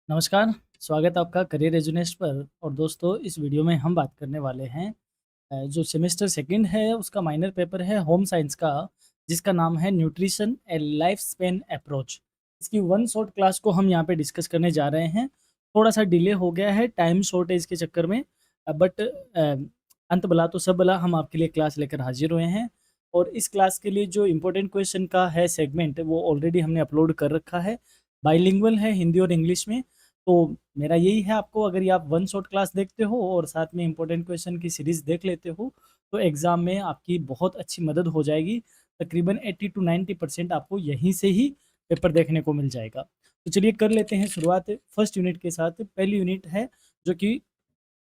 नमस्कार, स्वागत है आपका करियर एजुनेस्ट पर। और दोस्तों, इस वीडियो में हम बात करने वाले हैं जो सेमेस्टर सेकंड है उसका माइनर पेपर है होम साइंस का, जिसका नाम है न्यूट्रिशन ए लाइफ स्पेन अप्रोच। इसकी वन शॉट क्लास को हम यहाँ पे डिस्कस करने जा रहे हैं। थोड़ा सा डिले हो गया है टाइम शॉर्टेज के चक्कर में, बट अंत भला तो सब भला, हम आपके लिए क्लास लेकर हाजिर हुए हैं। और इस क्लास के लिए जो इम्पोर्टेंट क्वेश्चन का है सेगमेंट, वो ऑलरेडी हमने अपलोड कर रखा है। बाइलिंगुअल है, हिंदी और इंग्लिश में। तो मेरा यही है, आपको अगर ये आप वन शॉट क्लास देखते हो और साथ में इंपॉर्टेंट क्वेश्चन की सीरीज देख लेते हो, तो एग्ज़ाम में आपकी बहुत अच्छी मदद हो जाएगी। तकरीबन 80 टू 90% आपको यहीं से ही पेपर देखने को मिल जाएगा। तो चलिए कर लेते हैं शुरुआत फर्स्ट यूनिट के साथ। पहली यूनिट है जो कि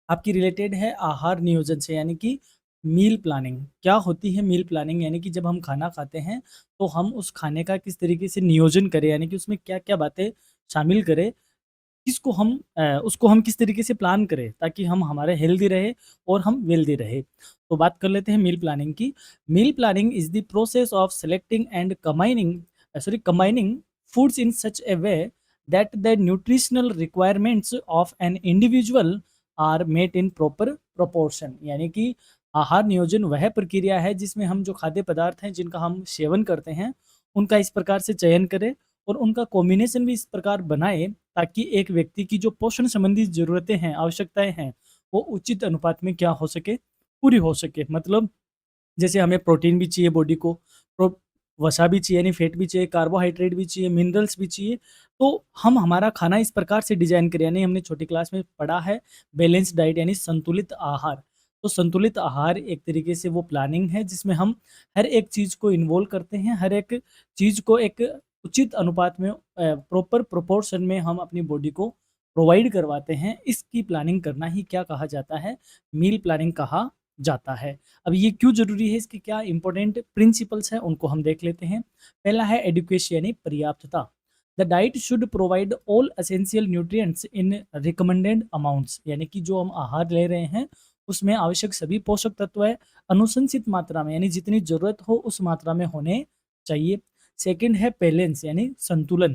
आपकी रिलेटेड है आहार नियोजन से, यानी कि मील प्लानिंग। क्या होती है मील प्लानिंग? यानी कि जब हम खाना खाते हैं तो हम उस खाने का किस तरीके से नियोजन करें, यानी कि उसमें क्या-क्या बातें शामिल करें, उसको हम किस तरीके से प्लान करें ताकि हम हमारे हेल्दी रहे और हम वेल्दी रहे। तो बात कर लेते हैं मील प्लानिंग की। Meal planning is the process of selecting and combining foods in such a way that the nutritional requirements of an individual are met in proper proportion. यानी कि आहार नियोजन वह प्रक्रिया है जिसमें हम जो खाद्य पदार्थ हैं जिनका हम सेवन करते हैं, उनका इस प्रकार से चयन करें और उनका कॉम्बिनेशन भी इस प्रकार बनाए ताकि एक व्यक्ति की जो पोषण संबंधी ज़रूरतें हैं, आवश्यकताएँ हैं, वो उचित अनुपात में क्या हो सके, पूरी हो सके। मतलब जैसे हमें प्रोटीन भी चाहिए बॉडी को, प्रो वसा भी चाहिए यानी फैट भी चाहिए, कार्बोहाइड्रेट भी चाहिए, मिनरल्स भी चाहिए। तो हम हमारा खाना इस प्रकार से डिज़ाइन करें, यानी हमने छोटी क्लास में पढ़ा है बैलेंस डाइट यानी संतुलित आहार। तो संतुलित आहार एक तरीके से वो प्लानिंग है जिसमें हम हर एक चीज़ को इन्वॉल्व करते हैं, हर एक चीज़ को एक उचित अनुपात में प्रॉपर प्रोपोर्शन में हम अपनी बॉडी को प्रोवाइड करवाते हैं। इसकी प्लानिंग करना ही क्या कहा जाता है? मील प्लानिंग कहा जाता है। अब ये क्यों ज़रूरी है, इसके क्या इंपॉर्टेंट प्रिंसिपल्स हैं, उनको हम देख लेते हैं। पहला है एडुकेशन यानी पर्याप्तता। The diet should provide all essential nutrients in recommended amounts. यानी कि जो हम आहार ले रहे हैं उसमें आवश्यक सभी पोषक तत्व है अनुशंसित मात्रा में, यानी जितनी ज़रूरत हो उस मात्रा में होने चाहिए। सेकंड है बैलेंस यानी संतुलन।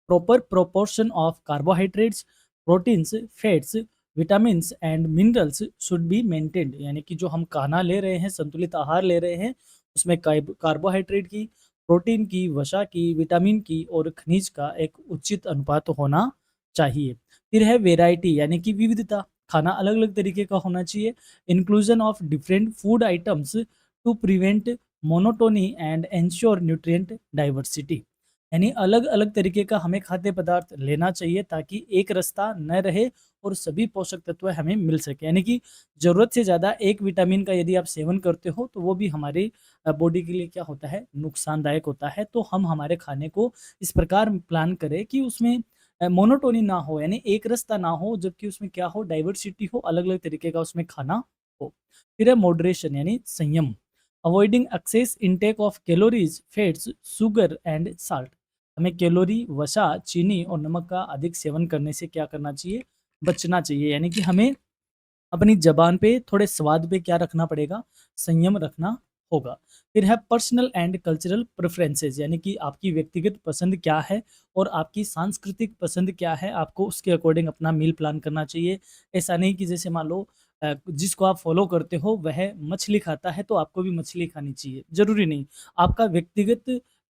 Proper proportion of carbohydrates, proteins, fats, vitamins and minerals should be maintained. यानी कि जो हम खाना ले रहे हैं, संतुलित आहार ले रहे हैं, उसमें कार्बोहाइड्रेट की, प्रोटीन की, वसा की, विटामिन की और खनिज का एक उचित अनुपात होना चाहिए। फिर है वेराइटी यानी कि विविधता। खाना अलग अलग तरीके का होना चाहिए। Inclusion of different food items to prevent monotony and ensure nutrient diversity. यानी अलग-अलग तरीके का हमें खाद्य पदार्थ लेना चाहिए ताकि एक रास्ता न रहे और सभी पोषक तत्व हमें मिल सके। यानी कि ज़रूरत से ज़्यादा एक विटामिन का यदि आप सेवन करते हो तो वो भी हमारी बॉडी के लिए क्या होता है, नुकसानदायक होता है। तो हम हमारे खाने को इस प्रकार प्लान करें कि उसमें मोनोटोनी ना हो, यानी एक रास्ता ना हो, जबकि उसमें क्या हो, डाइवर्सिटी हो, अलग-अलग तरीके का उसमें खाना हो। फिर है मॉडरेशन यानी संयम। Avoiding excess intake of calories, fats, sugar and salt. हमें कैलोरी, वसा, चीनी और नमक का अधिक सेवन करने से क्या करना चाहिए, बचना चाहिए। यानी कि हमें अपनी ज़बान पे थोड़े स्वाद पे क्या रखना पड़ेगा, संयम रखना होगा। फिर है पर्सनल एंड कल्चरल प्रेफ़रेंसेस। यानी कि आपकी व्यक्तिगत पसंद क्या है और आपकी सांस्कृतिक पसंद क्या है, आपको उसके अकॉर्डिंग अपना मील प्लान करना चाहिए। ऐसा नहीं कि जैसे मान लो जिसको आप फ़ॉलो करते हो वह मछली खाता है तो आपको भी मछली खानी चाहिए, ज़रूरी नहीं। आपका व्यक्तिगत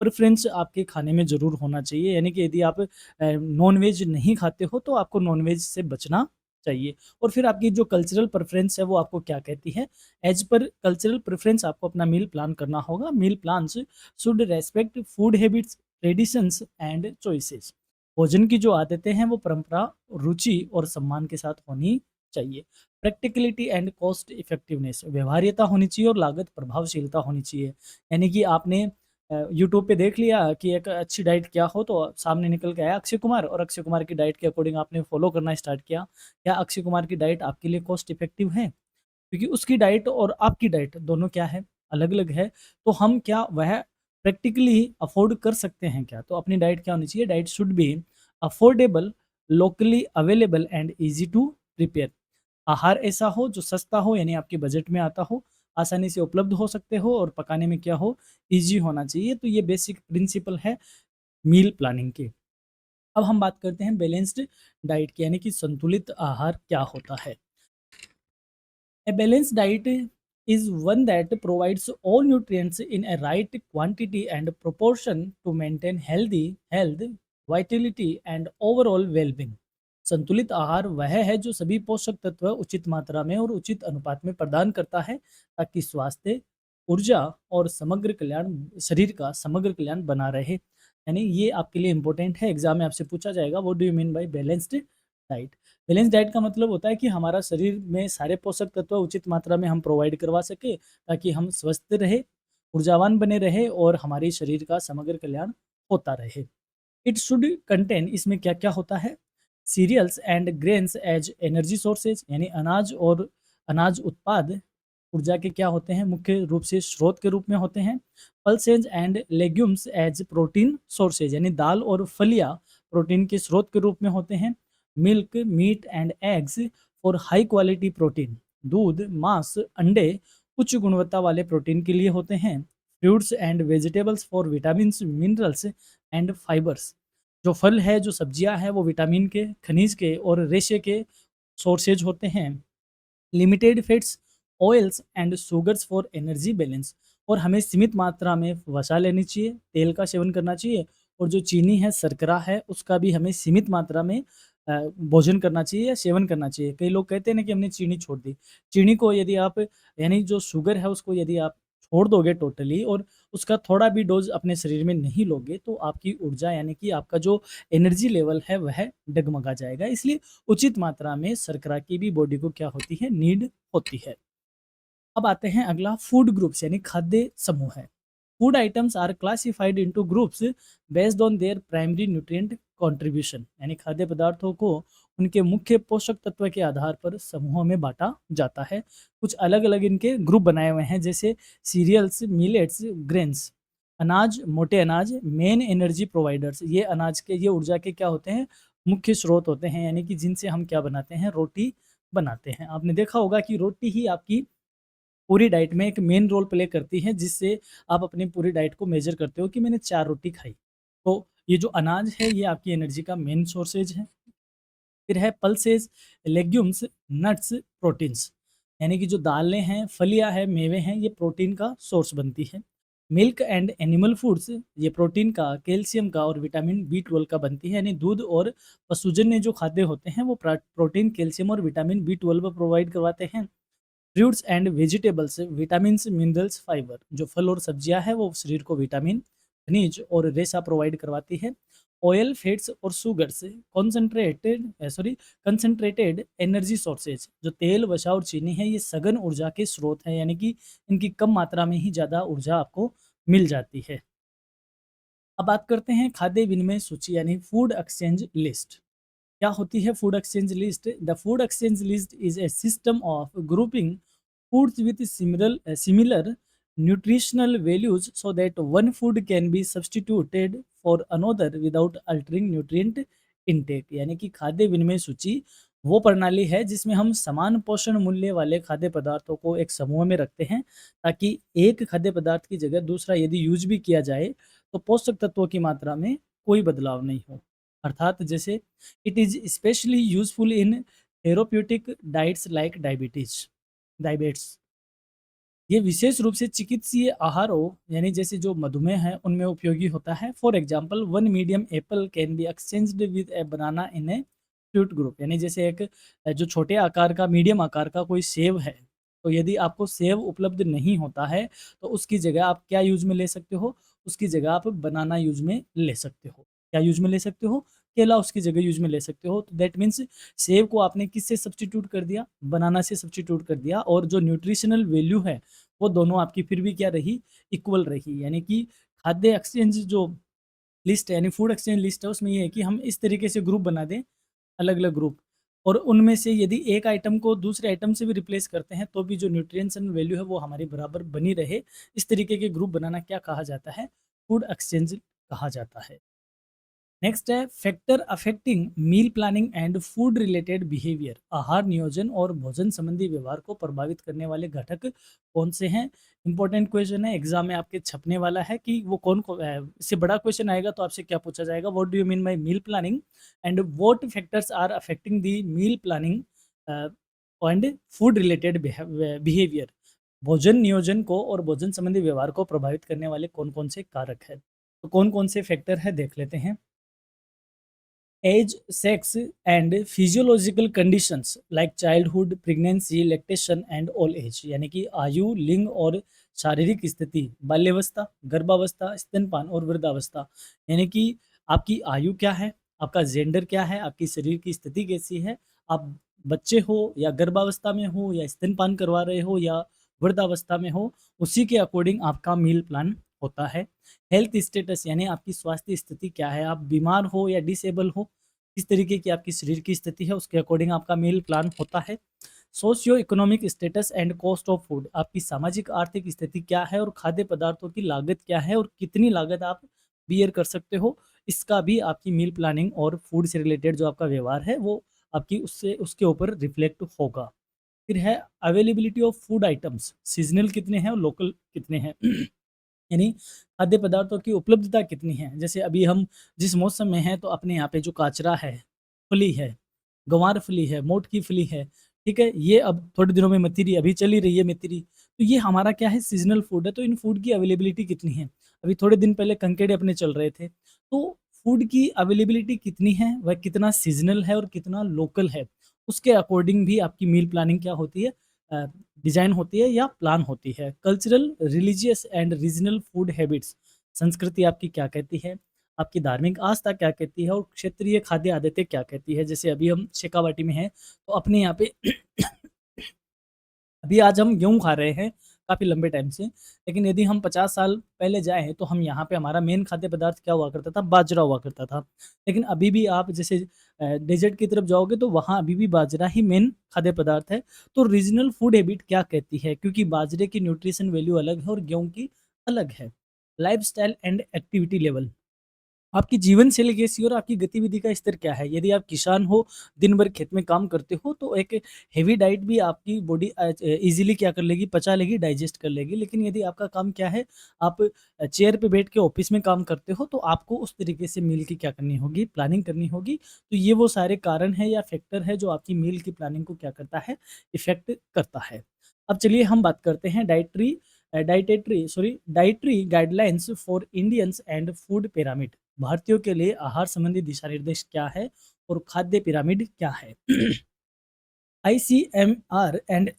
प्रेफ़रेंस आपके खाने में ज़रूर होना चाहिए। यानी कि यदि आप नॉन-वेज नहीं खाते हो तो आपको नॉन-वेज से बचना चाहिए। और फिर आपकी जो कल्चरल प्रेफ़रेंस है वो आपको क्या कहती है? एज़ पर कल्चरल प्रेफ़रेंस आपको अपना मील प्लान करना होगा। Meal plans should respect food habits, traditions and choices. भोजन की जो आदतें हैं वो परंपरा, रुचि और सम्मान के साथ होनी चाहिए। Practicality and cost effectiveness. व्यवहार्यता होनी चाहिए और लागत प्रभावशीलता होनी चाहिए। यानी कि आपने यूट्यूब पे देख लिया कि एक अच्छी डाइट क्या हो, तो सामने निकल के आया अक्षय कुमार और अक्षय कुमार की डाइट के अकॉर्डिंग आपने फ़ॉलो करना स्टार्ट किया। क्या अक्षय कुमार की डाइट आपके लिए कॉस्ट इफेक्टिव है? क्योंकि उसकी डाइट और आपकी डाइट दोनों क्या है, अलग-अलग है। तो हम क्या वह प्रैक्टिकली अफ़ोर्ड कर सकते हैं क्या? तो अपनी डाइट क्या होनी चाहिए? Diet should be affordable, locally available and easy to prepare. आहार ऐसा हो जो सस्ता हो, यानी आपके बजट में आता हो, आसानी से उपलब्ध हो सकते हो और पकाने में क्या हो, ईज़ी होना चाहिए। तो ये बेसिक प्रिंसिपल है मील प्लानिंग के। अब हम बात करते हैं बैलेंस्ड डाइट की, यानी कि संतुलित आहार क्या होता है। A balanced diet is one that provides all nutrients in a right quantity and proportion to maintain health, vitality and overall well-being. संतुलित आहार वह है जो सभी पोषक तत्व उचित मात्रा में और उचित अनुपात में प्रदान करता है ताकि स्वास्थ्य, ऊर्जा और समग्र कल्याण, शरीर का समग्र कल्याण बना रहे। यानी ये आपके लिए इंपॉर्टेंट है, एग्जाम में आपसे पूछा जाएगा, what do you mean bye balanced diet. Balance diet का मतलब होता है कि हमारा शरीर में सारे पोषक तत्व उचित मात्रा में हम प्रोवाइड करवा सके ताकि हम स्वस्थ रहे, ऊर्जावान बने रहे और हमारे शरीर का समग्र कल्याण होता रहे। इट शुड कंटेन, इसमें क्या क्या होता है, cereals and grains as energy sources, यानी अनाज और अनाज उत्पाद ऊर्जा के क्या होते हैं, मुख्य रूप से स्रोत के रूप में होते हैं। Pulses and legumes as protein sources, यानी दाल और फलियां प्रोटीन के स्रोत के रूप में होते हैं। Milk, meat and eggs for high quality protein, दूध, मांस, अंडे उच्च गुणवत्ता वाले प्रोटीन के लिए होते हैं। Fruits and vegetables for vitamin, minerals and fibres, जो फल है, जो सब्जियां हैं, वो विटामिन के, खनिज के और रेशे के सोर्सेज होते हैं। Limited fats, oils and sugars for energy balance, और हमें सीमित मात्रा में वसा लेनी चाहिए, तेल का सेवन करना चाहिए, और जो चीनी है, शर्करा है, उसका भी हमें सीमित मात्रा में भोजन करना चाहिए या सेवन करना चाहिए। कई लोग कहते हैं ना कि हमने चीनी छोड़ दी। चीनी को यदि आप, यानी जो शुगर है उसको यदि आप छोड़ दोगे टोटली और उसका थोड़ा भी डोज अपने शरीर में नहीं लोगे तो आपकी ऊर्जा, यानी कि आपका जो एनर्जी लेवल है वह डगमगा जाएगा। इसलिए उचित मात्रा में शर्करा की भी बॉडी को क्या होती है, नीड होती है। अब आते हैं अगला, फूड ग्रुप्स यानी खाद्य समूह है। Food items are classified into groups based on their primary nutrient contribution, यानी खाद्य पदार्थों को उनके मुख्य पोषक तत्व के आधार पर समूहों में बांटा जाता है। कुछ अलग अलग इनके ग्रुप बनाए हुए हैं, जैसे सीरियल्स, मिलेट्स, ग्रेन्स, अनाज, मोटे अनाज, मेन एनर्जी प्रोवाइडर्स, ये अनाज के, ये ऊर्जा के क्या होते हैं, मुख्य स्रोत होते हैं, यानी कि जिनसे हम क्या बनाते हैं, रोटी बनाते हैं। आपने देखा होगा कि रोटी ही आपकी पूरी डाइट में एक मेन रोल प्ले करती है, जिससे आप अपनी पूरी डाइट को मेजर करते हो कि मैंने 4 रोटी खाई। तो ये जो अनाज है, ये आपकी एनर्जी का मेन सोर्सेज है। फिर है पल्सेस, लेग्यूम्स, नट्स, प्रोटीन्स, यानी कि जो दालें हैं, फलियाँ हैं, मेवे हैं, ये प्रोटीन का सोर्स बनती है। मिल्क एंड एनिमल फूड्स, ये प्रोटीन का, कैल्शियम का और विटामिन बी 12 का बनती है, यानी दूध और पशुजन्य जो खाद्य होते हैं वो प्रोटीन, कैल्शियम और विटामिन बी 12 प्रोवाइड करवाते हैं। Fruits and vegetables, vitamins, minerals, fibre, जो फल और सब्जियां हैं वो शरीर को विटामिन, खनिज और रेशा प्रोवाइड करवाती है। ऑयल, फैट्स और शुगर्स, कंसंट्रेटेड एनर्जी सोर्सेज, जो तेल, वसा और चीनी है, ये सघन ऊर्जा के स्रोत हैं, यानी कि इनकी कम मात्रा में ही ज़्यादा ऊर्जा आपको मिल जाती है। अब बात करते हैं खाद्य विनिमय सूची यानी फूड एक्सचेंज लिस्ट। क्या होती है food exchange list? The food exchange list is a system of grouping foods with similar nutritional values so that one food can be substituted for another without altering nutrient intake, यानी कि खाद्य विनिमय सूची वो प्रणाली है जिसमें हम समान पोषण मूल्य वाले खाद्य पदार्थों को एक समूह में रखते हैं ताकि एक खाद्य पदार्थ की जगह दूसरा यदि यूज भी किया जाए तो पोषक तत्वों की मात्रा में कोई बदलाव नहीं हो। अर्थात जैसे it is specially useful in therapeutic diets like diabetes, ये विशेष रूप से चिकित्सीय आहारों, यानी जैसे जो मधुमेह है उनमें उपयोगी होता है। For example, one medium Apple can be exchanged with A banana in a fruit group, यानी जैसे एक जो छोटे आकार का, मीडियम आकार का कोई सेब है, तो यदि आपको सेब उपलब्ध नहीं होता है तो उसकी जगह आप क्या यूज में ले सकते हो, उसकी जगह आप बनाना यूज में ले सकते हो। क्या यूज में ले सकते हो? केला उसकी जगह यूज में ले सकते हो। तो दैट मीन्स सेब को आपने किससे सब्स्टिट्यूट कर दिया? बनाना से सब्स्टिट्यूट कर दिया, और जो न्यूट्रिशनल वैल्यू है वो दोनों आपकी फिर भी क्या रही? इक्वल रही। यानी कि खाद्य एक्सचेंज जो लिस्ट है, यानी फूड एक्सचेंज लिस्ट है, उसमें ये है कि हम इस तरीके से ग्रुप बना दें, अलग अलग ग्रुप, और उनमें से यदि एक आइटम को दूसरे आइटम से भी रिप्लेस करते हैं तो भी जो न्यूट्रिएंट्स एंड वैल्यू है वो हमारी बराबर बनी रहे। इस तरीके के ग्रुप बनाना क्या कहा जाता है? फूड एक्सचेंज कहा जाता है। नेक्स्ट है factor affecting meal planning and food related behaviour. आहार नियोजन और भोजन संबंधी व्यवहार को प्रभावित करने वाले घटक कौन से हैं? इंपॉर्टेंट क्वेश्चन है, एग्जाम में आपके छपने वाला है कि वो इससे बड़ा क्वेश्चन आएगा तो आपसे क्या पूछा जाएगा, what do you mean by meal planning and what factors are affecting the meal planning and food related behaviour. भोजन नियोजन को और भोजन संबंधी व्यवहार को प्रभावित करने वाले कौन कौन से कारक है, तो कौन कौन से फैक्टर है देख लेते हैं। Age, sex and physiological conditions like childhood, pregnancy, lactation and old age, यानी कि आयु, लिंग और शारीरिक स्थिति, बाल्यावस्था, गर्भावस्था, स्तनपान और वृद्धावस्था, यानी कि आपकी आयु क्या है, आपका जेंडर क्या है, आपकी शरीर की स्थिति कैसी है, आप बच्चे हो या गर्भावस्था में हो या स्तनपान करवा रहे हो या वृद्धावस्था में हो, उसी के अकॉर्डिंग आपका मील प्लान होता है। हेल्थ स्टेटस यानी आपकी स्वास्थ्य स्थिति क्या है, आप बीमार हो या डिसेबल हो, किस तरीके की आपकी शरीर की स्थिति है, उसके अकॉर्डिंग आपका मील प्लान होता है। Socio economic status and cost of food, आपकी सामाजिक आर्थिक स्थिति क्या है और खाद्य पदार्थों की लागत क्या है और कितनी लागत आप बियर कर सकते हो, इसका भी आपकी मील प्लानिंग और फूड से रिलेटेड जो आपका व्यवहार है वो आपकी उससे उसके ऊपर रिफ्लेक्ट होगा। फिर है availability of food items, seasonal कितने हैं और लोकल कितने हैं यानी खाद्य पदार्थों की उपलब्धता कितनी है। जैसे अभी हम जिस मौसम में हैं तो अपने यहाँ पे जो काचरा है, फली है, गँवार फली है, मोठ की फली है, ठीक है? ये अब थोड़े दिनों में मतीरी अभी चल ही रही है मतीरी। तो ये हमारा क्या है, सीज़नल फूड है, तो इन फूड की अवेलेबिलिटी कितनी है? अभी थोड़े दिन पहले कंकेड़े अपने चल रहे थे। तो फूड की अवेलेबिलिटी कितनी है, वह कितना सीज़नल है और कितना लोकल है, उसके अकॉर्डिंग भी आपकी मील प्लानिंग क्या होती है, अ, डिज़ाइन होती है या प्लान होती है। Cultural, religious and regional food habits, संस्कृति आपकी क्या कहती है, आपकी धार्मिक आस्था क्या कहती है और क्षेत्रीय खाद्य आदतें क्या कहती है। जैसे अभी हम शेखावाटी में हैं, तो अपने यहाँ पे अभी आज हम गेहूँ खा रहे हैं काफ़ी लंबे टाइम से, लेकिन यदि हम 50 साल पहले जाएँ तो हम यहाँ पे हमारा मेन खाद्य पदार्थ क्या हुआ करता था? बाजरा हुआ करता था। लेकिन अभी भी आप जैसे डेज़र्ट की तरफ जाओगे तो वहाँ अभी भी बाजरा ही मेन खाद्य पदार्थ है। तो रीजनल फूड हैबिट क्या कहती है? क्योंकि बाजरे की न्यूट्रिशन वैल्यू अलग है और गेहूँ की अलग है। लाइफ़स्टाइल एंड एक्टिविटी लेवल, आपकी जीवन शैली कैसी है और आपकी गतिविधि का स्तर क्या है? यदि आप किसान हो, दिन भर खेत में काम करते हो, तो एक हेवी डाइट भी आपकी बॉडी ईज़िली क्या कर लेगी, पचा लेगी, डाइजेस्ट कर लेगी। लेकिन यदि आपका काम क्या है, आप चेयर पे बैठ के ऑफ़िस में काम करते हो, तो आपको उस तरीके से मील की क्या करनी होगी, प्लानिंग करनी होगी। तो ये वो सारे कारण हैं या फैक्टर है जो आपकी मील की प्लानिंग को क्या करता है, इफ़ेक्ट करता है। अब चलिए हम बात करते हैं dietary guidelines for Indians and food pyramid. भारतीयों के लिए आहार संबंधी दिशा निर्देश क्या है और खाद्य पिरामिड क्या है? ICMR and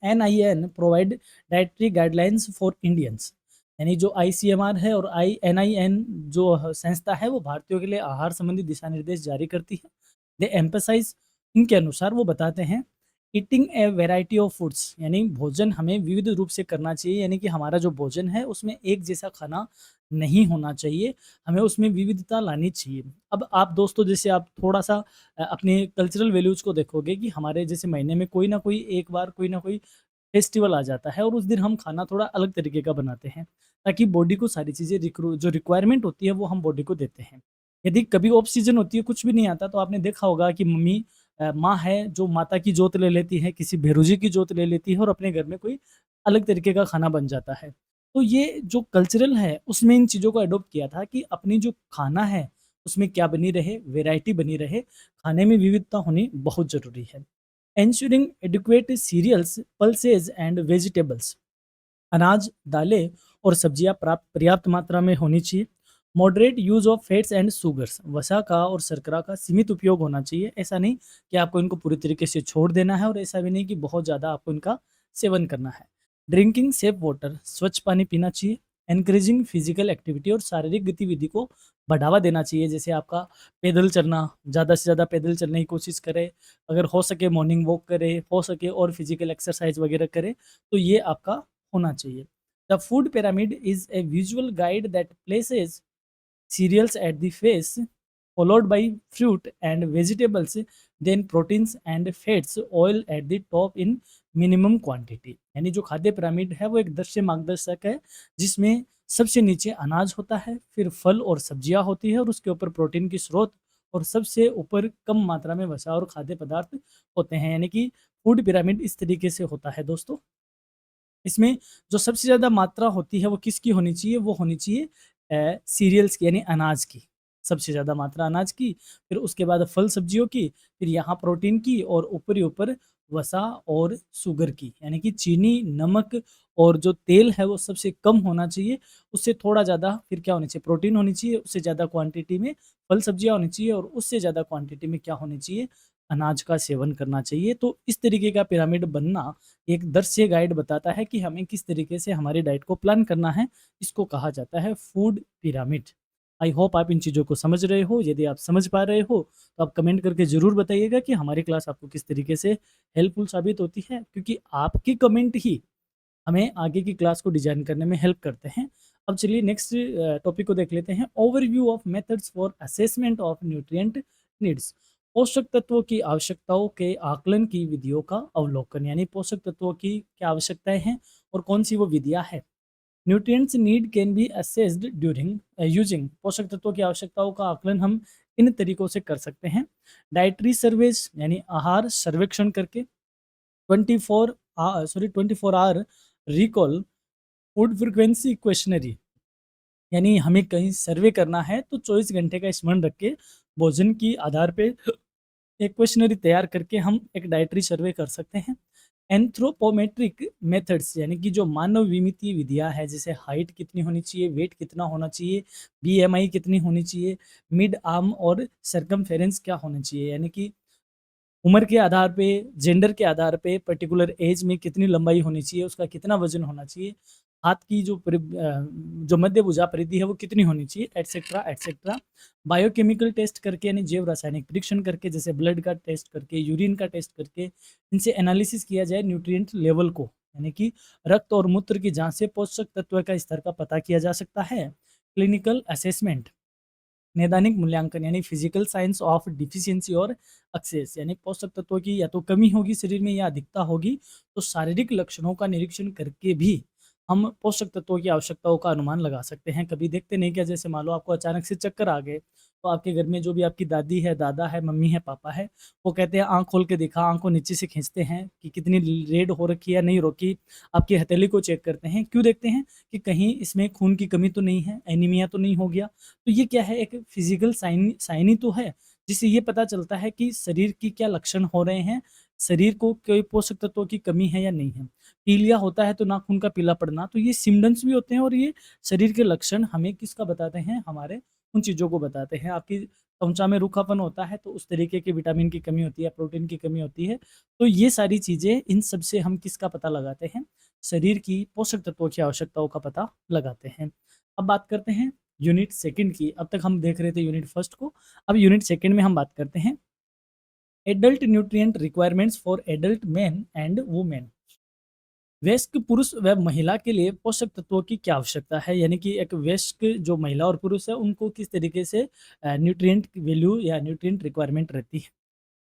NIN provide dietary guidelines for Indians, यानी जो आईसीएमआर है और आई एनआईएन जो संस्था है वो भारतीयों के लिए आहार संबंधी दिशा निर्देश जारी करती है। दे एम्पसाइज, इनके अनुसार वो बताते हैं, eating A variety of foods, यानी भोजन हमें विविध रूप से करना चाहिए, यानी कि हमारा जो भोजन है उसमें एक जैसा खाना नहीं होना चाहिए, हमें उसमें विविधता लानी चाहिए। अब आप दोस्तों जैसे आप थोड़ा-सा अपने कल्चरल वैल्यूज़ को देखोगे कि हमारे जैसे महीने में कोई ना कोई एक बार कोई ना कोई फेस्टिवल आ जाता है और उस दिन हम खाना थोड़ा अलग तरीके का बनाते हैं, ताकि बॉडी को सारी चीज़ें जो रिक्वायरमेंट होती है वो हम बॉडी को देते हैं। यदि कभी ऑफ सीजन होती है, कुछ भी नहीं आता, तो आपने देखा होगा कि माँ है जो माता की जोत ले लेती है, किसी भेरू जी की जोत ले लेती है और अपने घर में कोई अलग तरीके का खाना बन जाता है। तो ये जो कल्चरल है उसमें इन चीज़ों को अडॉप्ट किया था कि अपनी जो खाना है उसमें क्या बनी रहे, वैरायटी बनी रहे, खाने में विविधता होनी बहुत ज़रूरी है। Ensuring adequate cereals, pulses and vegetables, अनाज, दालें और सब्जियां प्राप्त पर्याप्त मात्रा में होनी चाहिए। Moderate use of fats and sugars, वसा का और शर्करा का सीमित उपयोग होना चाहिए। ऐसा नहीं कि आपको इनको पूरी तरीके से छोड़ देना है और ऐसा भी नहीं कि बहुत ज़्यादा आपको इनका सेवन करना है। ड्रिंकिंग सेफ वाटर, स्वच्छ पानी पीना चाहिए। एनकरेजिंग फिजिकल एक्टिविटी, और शारीरिक गतिविधि को बढ़ावा देना चाहिए। जैसे आपका पैदल चलना, ज़्यादा से ज़्यादा पैदल चलने की कोशिश करें, अगर हो सके मॉर्निंग वॉक करें, हो सके और फिजिकल एक्सरसाइज वगैरह करें, तो ये आपका होना चाहिए। The food pyramid is a visual guide that places cereals at the face, followed by fruit and vegetables, then proteins and fats, oil at the top in minimum quantity। यानी जो खाद्य पिरामिड है वो एक दृश्य मार्गदर्शक है जिसमें सबसे नीचे अनाज होता है, फिर फल और सब्जियाँ होती है और उसके ऊपर प्रोटीन की स्रोत और सबसे ऊपर कम मात्रा में वसा और खाद्य पदार्थ होते हैं। यानी कि फूड पिरामिड इस तरीके से होता है दोस्तों। इसमें जो सबसे ज़्यादा मात्रा होती है वो किसकी होनी चाहिए? वो होनी चाहिए सीरियल्स की यानी अनाज की। सबसे ज़्यादा मात्रा अनाज की, फिर उसके बाद फल सब्जियों की, फिर यहाँ प्रोटीन की और ऊपर ही ऊपर वसा और शुगर की। यानी कि चीनी, नमक और जो तेल है वो सबसे कम होना चाहिए। उससे थोड़ा ज़्यादा फिर क्या होनी चाहिए? प्रोटीन होनी चाहिए, उससे ज़्यादा क्वांटिटी में फल सब्जियाँ होनी चाहिए और उससे ज़्यादा क्वांटिटी में क्या होनी चाहिए? अनाज का सेवन करना चाहिए। तो इस तरीके का पिरामिड बनना एक दृश्य गाइड बताता है कि हमें किस तरीके से हमारी डाइट को प्लान करना है। इसको कहा जाता है फूड पिरामिड। आई होप आप इन चीज़ों को समझ रहे हो। यदि आप समझ पा रहे हो तो आप कमेंट करके ज़रूर बताइएगा कि हमारी क्लास आपको किस तरीके से हेल्पफुल साबित होती है, क्योंकि आपकी कमेंट ही हमें आगे की क्लास को डिजाइन करने में हेल्प करते हैं। अब चलिए नेक्स्ट टॉपिक को देख लेते हैं। Overview of methods for assessment of nutrient needs. पोषक तत्वों की आवश्यकताओं के आकलन की विधियों का अवलोकन। यानी पोषक तत्वों की क्या आवश्यकताएं हैं और कौन सी वो विधियां हैं। Nutrients need can be assessed during using. पोषक तत्वों की आवश्यकताओं का आकलन हम इन तरीकों से कर सकते हैं। डाइटरी सर्वेज यानी आहार सर्वेक्षण करके, 24 hour recall, food frequency questionnaire. यानी हमें कहीं सर्वे करना है तो 24 घंटे का स्मरण रख के भोजन की आधार पे एक क्वेश्चनरी तैयार करके हम एक डाइटरी सर्वे कर सकते हैं। एंथ्रोपोमेट्रिक मेथड्स यानी कि जो मानव विमितीय विधियां है, जैसे हाइट कितनी होनी चाहिए, वेट कितना होना चाहिए, बीएमआई कितनी होनी चाहिए, मिड आर्म और सरकमफेरेंस क्या होना चाहिए। यानी कि उम्र के आधार पे, जेंडर के आधार पे, पर्टिकुलर एज में कितनी लंबाई होनी चाहिए, उसका कितना वज़न होना चाहिए, हाथ की जो मध्य भुजा परिधि है वो कितनी होनी चाहिए, एटसेट्रा, एटसेट्रा। बायोकेमिकल टेस्ट करके यानी जैव रासायनिक परीक्षण करके, जैसे ब्लड का टेस्ट करके, यूरिन का टेस्ट करके, इनसे एनालिसिस किया जाए न्यूट्रिएंट लेवल को। यानी कि रक्त और मूत्र की जाँच से पोषक तत्व का स्तर का पता किया जा सकता है। क्लिनिकल असेसमेंट, नैदानिक मूल्यांकन यानी फिजिकल साइंस ऑफ डिफिशियंसी और एक्सेस। यानी पोषक तत्वों की या तो कमी होगी शरीर में या अधिकता होगी, तो शारीरिक लक्षणों का निरीक्षण करके भी हम पोषक तत्वों की आवश्यकताओं का अनुमान लगा सकते हैं। कभी देखते नहीं क्या, जैसे मान लो आपको अचानक से चक्कर आ गए, तो आपके घर में जो भी आपकी दादी है, दादा है, मम्मी है, पापा है, वो कहते हैं आँख खोल के दिखा, आँख को नीचे से खींचते हैं कि कितनी रेड हो रखी है या नहीं रोकी। आपकी हथेली को चेक करते हैं, क्यों देखते हैं कि कहीं इसमें खून की कमी तो नहीं है, एनीमिया तो नहीं हो गया। तो ये क्या है, एक फिजिकल साइन ही तो है, जिससे ये पता चलता है कि शरीर की क्या लक्षण हो रहे हैं, शरीर को कोई पोषक तत्वों की कमी है या नहीं है। पीलिया होता है तो नाखून का पीला पड़ना, तो ये सिम्पटम्स भी होते हैं और ये शरीर के लक्षण हमें किसका बताते हैं, हमारे उन चीज़ों को बताते हैं। आपकी त्वचा में रूखापन होता है तो उस तरीके के विटामिन की कमी होती है, प्रोटीन की कमी होती है। तो ये सारी चीज़ें, इन सब से हम किसका पता लगाते हैं, शरीर की पोषक तत्वों की आवश्यकताओं का पता लगाते हैं। अब बात करते हैं यूनिट सेकंड की। अब तक हम देख रहे थे यूनिट फर्स्ट को, अब यूनिट सेकंड में हम बात करते हैं adult nutrient requirements for adult man and women. वयस्क पुरुष व महिला के लिए पोषक तत्वों की क्या आवश्यकता है। यानी कि एक वयस्क जो महिला और पुरुष है उनको किस तरीके से न्यूट्रिएंट वैल्यू या न्यूट्रिएंट रिक्वायरमेंट रहती है।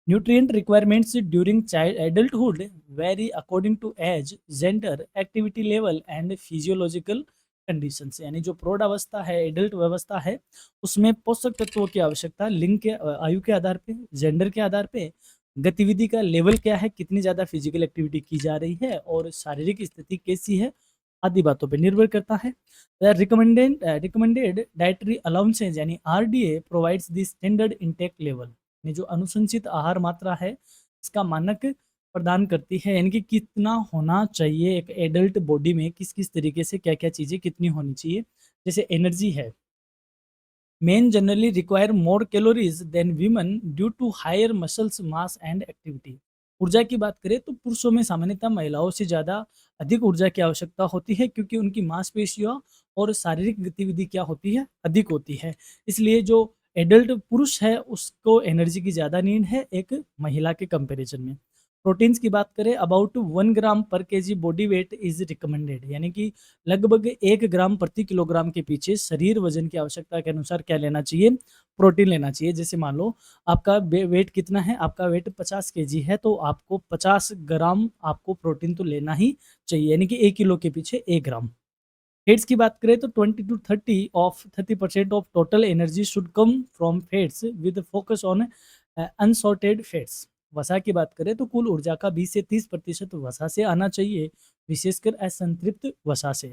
Nutrient requirements during child adulthood vary according to age, gender, activity level and physiological conditions. यानी जो प्रौढ़ अवस्था है, एडल्ट अवस्था है, उसमें पोषक तत्वों की आवश्यकता लिंग के आयु के आधार पे, जेंडर के आधार पे, गतिविधि का लेवल क्या है, कितनी ज़्यादा फिजिकल एक्टिविटी की जा रही है और शारीरिक स्थिति कैसी है, आदि बातों पे निर्भर करता है। रिकमेंडेड डाइटरी अलाउंसेज यानी RDA provides the standard intake level. यानी जो अनुशंसित आहार मात्रा है, इसका मानक प्रदान करती है। यानी कि कितना होना चाहिए एक एडल्ट बॉडी में, किस किस तरीके से क्या क्या चीज़ें कितनी होनी चाहिए। जैसे एनर्जी है, men generally require more calories than women due to higher muscles mass and activity. ऊर्जा की बात करें तो पुरुषों में सामान्यतः महिलाओं से ज़्यादा अधिक ऊर्जा की आवश्यकता होती है, क्योंकि उनकी मांसपेशियों और शारीरिक गतिविधि क्या होती है, अधिक होती है। इसलिए जो एडल्ट पुरुष है उसको एनर्जी की ज़्यादा नीड है एक महिला के कंपैरिजन में। प्रोटीन्स की बात करें, अबाउट 1 ग्राम पर kg body wait is recommended. यानी कि लगभग 1 ग्राम प्रति किलोग्राम के पीछे शरीर वजन की आवश्यकता के अनुसार क्या लेना चाहिए, प्रोटीन लेना चाहिए। जैसे मान लो आपका वेट कितना है, आपका वेट 50 केजी है, तो आपको 50 ग्राम आपको प्रोटीन तो लेना ही चाहिए। यानी कि 1 किलो के पीछे 1 ग्राम। फैट्स की बात करें तो 20 to 30% of total energy should come from fats with focus on unsorted fats. वसा की बात करें तो कुल ऊर्जा का 20 से 30% वसा से आना चाहिए, विशेषकर असंतृप्त वसा से।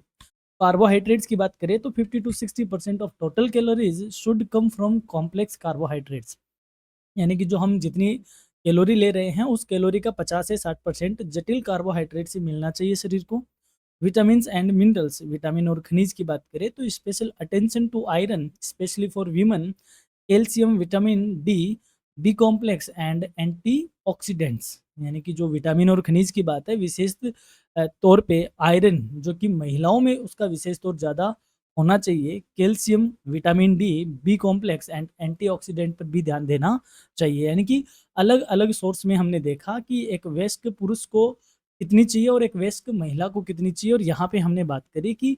कार्बोहाइड्रेट्स की बात करें तो 50 to 60% of total calories should come from complex carbohydrates, यानी कि जो हम जितनी कैलोरी ले रहे हैं उस कैलोरी का 50 से 60% जटिल कार्बोहाइड्रेट से मिलना चाहिए शरीर को। विटामिन एंड मिनरल्स, विटामिन और खनिज की बात करें तो special attention to iron specially for women, calcium, vitamin D, B complex and antioxidants, यानी कि जो विटामिन और खनिज की बात है विशेष तौर पे आयरन जो कि महिलाओं में उसका विशेष तौर ज़्यादा होना चाहिए, calcium, vitamin D, B complex and antioxidant पर भी ध्यान देना चाहिए। यानी कि अलग अलग सोर्स में हमने देखा कि एक वयस्क पुरुष को कितनी चाहिए और एक वयस्क महिला को कितनी चाहिए, और यहाँ पे हमने बात करी कि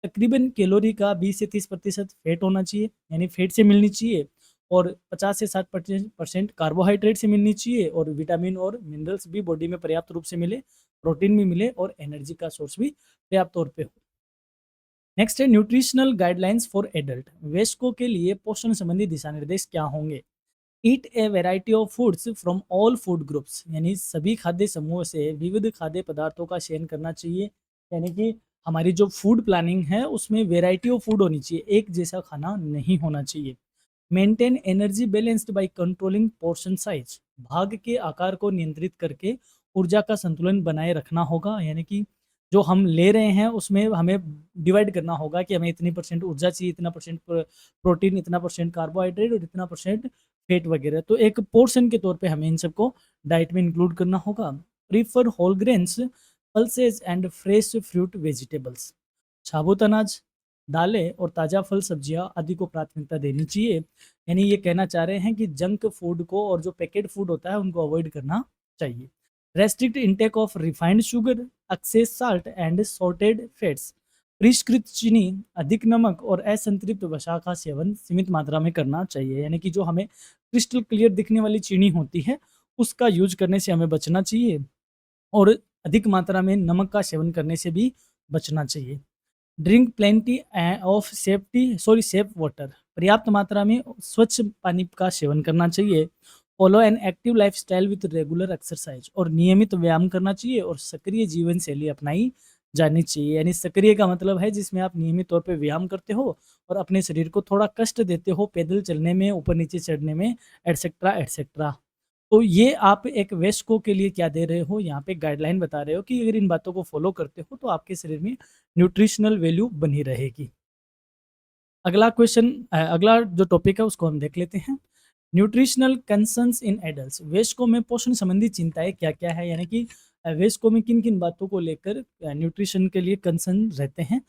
तकरीबन कैलोरी का 20 से 30% फैट होना चाहिए, यानी फैट से मिलनी चाहिए, और 50 से 60% कार्बोहाइड्रेट से मिलनी चाहिए, और विटामिन और मिनरल्स भी बॉडी में पर्याप्त रूप से मिले, प्रोटीन भी मिले, और एनर्जी का सोर्स भी पर्याप्त तौर पे हो। नेक्स्ट है न्यूट्रिशनल गाइडलाइंस फॉर एडल्ट। वयस्कों के लिए पोषण संबंधी दिशा निर्देश क्या होंगे? Eat a variety of foods from all food groups, यानी सभी खाद्य समूह से विविध खाद्य पदार्थों का सेवन करना चाहिए, यानी कि हमारी जो फूड प्लानिंग है उसमें वैरायटी ऑफ फूड होनी चाहिए, एक जैसा खाना नहीं होना चाहिए। Maintain energy balanced by controlling portion size, भाग के आकार को नियंत्रित करके ऊर्जा का संतुलन बनाए रखना होगा, यानी कि जो हम ले रहे हैं उसमें हमें डिवाइड करना होगा कि हमें इतनी परसेंट ऊर्जा चाहिए, इतना परसेंट प्रोटीन, इतना परसेंट कार्बोहाइड्रेट और इतना परसेंट फैट वगैरह, तो एक पोर्शन के तौर पे हमें इन सबको डाइट में इंक्लूड करना होगा। Prefer whole grains, pulses and fresh fruit vegetables, साबुत अनाज, दालें और ताज़ा फल सब्जियां आदि को प्राथमिकता देनी चाहिए। यानी ये कहना चाह रहे हैं कि जंक फूड को और जो पैकेट फूड होता है उनको अवॉइड करना चाहिए। Restrict intake of refined sugar, excess salt and salted fats, परिष्कृत चीनी, अधिक नमक और असंतृप्त वसा का सेवन सीमित मात्रा में करना चाहिए, यानी कि जो हमें क्रिस्टल क्लियर दिखने वाली चीनी होती है उसका यूज करने से हमें बचना चाहिए, और अधिक मात्रा में नमक का सेवन करने से भी बचना चाहिए। Drink plenty of safe water, पर्याप्त मात्रा में स्वच्छ पानी का सेवन करना चाहिए। Follow an active lifestyle with regular exercise, और नियमित व्यायाम करना चाहिए और सक्रिय जीवन शैली अपनाई जानी चाहिए। यानी सक्रिय का मतलब है जिसमें आप नियमित तौर पे व्यायाम करते हो और अपने शरीर को थोड़ा कष्ट देते हो पैदल चलने में, ऊपर नीचे चढ़ने में, एटसेट्रा एटसेट्रा। तो ये आप एक वयस्कों के लिए क्या दे रहे हो, यहाँ पे गाइडलाइन बता रहे हो कि अगर इन बातों को फॉलो करते हो तो आपके शरीर में न्यूट्रिशनल वैल्यू बनी रहेगी। अगला जो टॉपिक है उसको हम देख लेते हैं। न्यूट्रिशनल कंसर्न्स इन एडल्ट्स, वयस्कों में पोषण संबंधी चिंताएं क्या-क्या है, यानी कि वयस्कों में किन-किन बातों को लेकर न्यूट्रिशन के लिए कंसर्न रहते हैं।